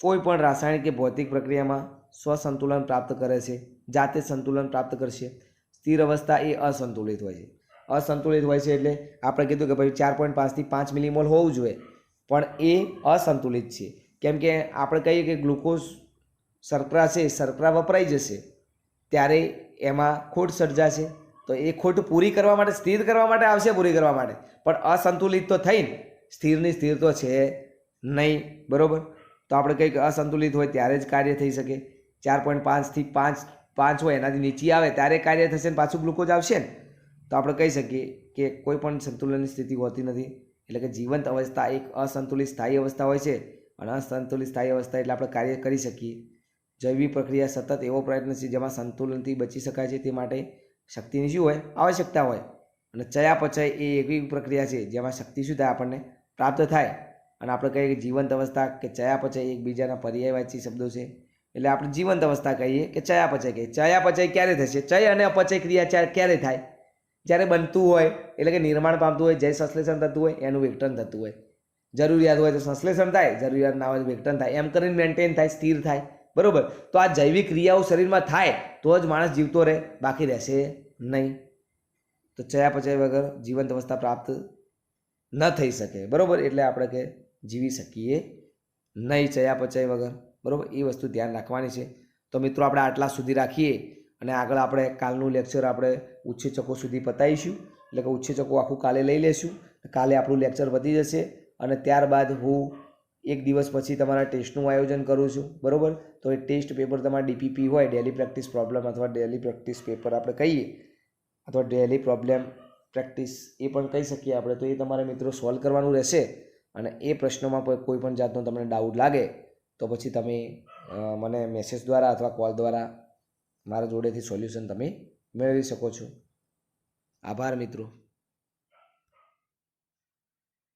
કોઈ પણ રાસાયણિક કે ભૌતિક પ્રક્રિયામાં સ્વસંતુલન પ્રાપ્ત કરે છે, જાતે સંતુલન પ્રાપ્ત કરશે. સ્થિર અવસ્થા એ અસંતુલિત હોય છે. અસંતુલિત હોય છે એટલે આપણે કીધું કે ભાઈ 4.5 થી 5 મિલીમોલ હોવું જોઈએ, પણ એ અસંતુલિત છે. કેમ કે આપણે કહીએ કે ગ્લુકોઝ શર્કરા છે, શર્કરા વપરાઈ જશે ત્યારે એમાં ખોટ સર્જાશે. તો એ ખોટ પૂરી કરવા માટે, સ્થિર કરવા માટે આવશે, પૂરી કરવા માટે, પણ અસંતુલિત તો થઈને સ્થિરની સ્થિર તો છે નહીં, બરાબર. તો આપણે કંઈક અસંતુલિત હોય ત્યારે જ કાર્ય થઈ શકે. 4.5 થી 5 હોય એનાથી નીચે આવે ત્યારે કાર્ય થશે ને પાછું ગ્લુકોઝ આવશે ને. તો આપણે કહી શકીએ કે કોઈ પણ સંતુલનની સ્થિતિ હોતી નથી. એટલે કે જીવંત અવસ્થા એક અસંતુલિત સ્થાયી અવસ્થા હોય છે, અને અસંતુલિત સ્થાયી અવસ્થા એટલે આપણે કાર્ય કરી શકીએ. જૈવિક પ્રક્રિયા સતત એવો પ્રયત્ન છે જેમાં સંતુલનથી બચી શકાય છે. તે માટે શક્તિની શું હોય? આવશ્યકતા હોય. અને ચયાપચય એ એવી પ્રક્રિયા છે જેમાં શક્તિ શું થાય? આપણને પ્રાપ્ત થાય. અને આપણે કહીએ કે જીવંત અવસ્થા કે ચયાપચય એકબીજાના પર્યાયવાચી શબ્દો છે. એટલે આપણે જીવંત અવસ્થા કહીએ કે ચયાપચય કહીએ. ચયાપચય ક્યારે થશે? ચય અને અપચય ક્રિયા ક્યારે થાય? જ્યારે બનતું હોય, એટલે કે નિર્માણ પામતું હોય, જય સંશ્લેષણ થતું હોય, એનું વિઘટન થતું હોય. જરૂરિયાત હોય તો સંશ્લેષણ થાય, જરૂરિયાત ના હોય તો વિઘટન થાય. એમ કરીને મેન્ટેન થાય, સ્થિર થાય, બરાબર. તો આ જૈવિક ક્રિયાઓ શરીરમાં થાય તો જ માણસ જીવતો રહે, બાકી રહેશે નહીં. તો ચયાપચય વગર જીવંત અવસ્થા પ્રાપ્ત ન થઈ શકે, બરાબર. એટલે આપણે કે જીવી શકીએ નહીં ચયાપચય વગર, બરાબર. એ વસ્તુ ધ્યાન રાખવાની છે. તો મિત્રો આપણે આટલા સુધી રાખીએ અને આગળ આપણે કાલનું લેક્ચર આપણે ઉચ્છેચકો સુધી પતાવીશું. એટલે કે ઉચ્છેચકો આખું કાલે લઈ લેશું. કાલે આપણું લેક્ચર વધી જશે અને ત્યારબાદ હું એક દિવસ પછી તમારા ટેસ્ટનું આયોજન કરું છું, બરાબર. તો એ ટેસ્ટ પેપર તમારા ડીપીપી હોય, ડેલી પ્રેક્ટિસ પ્રોબ્લેમ, અથવા ડેલી પ્રેક્ટિસ પેપર આપણે કહીએ, અથવા ડેલી પ્રોબ્લેમ પ્રેક્ટિસ એ પણ કહી શકીએ આપણે. તો એ તમારે મિત્રો સોલ્વ કરવાનું રહેશે. અને એ પ્રશ્નોમાં કોઈ પણ જાતનો તમને ડાઉટ લાગે તો પછી તમે મને મેસેજ દ્વારા અથવા કોલ દ્વારા મારા જોડેથી સોલ્યુશન તમે મેળવી શકો છો. આભાર મિત્રો.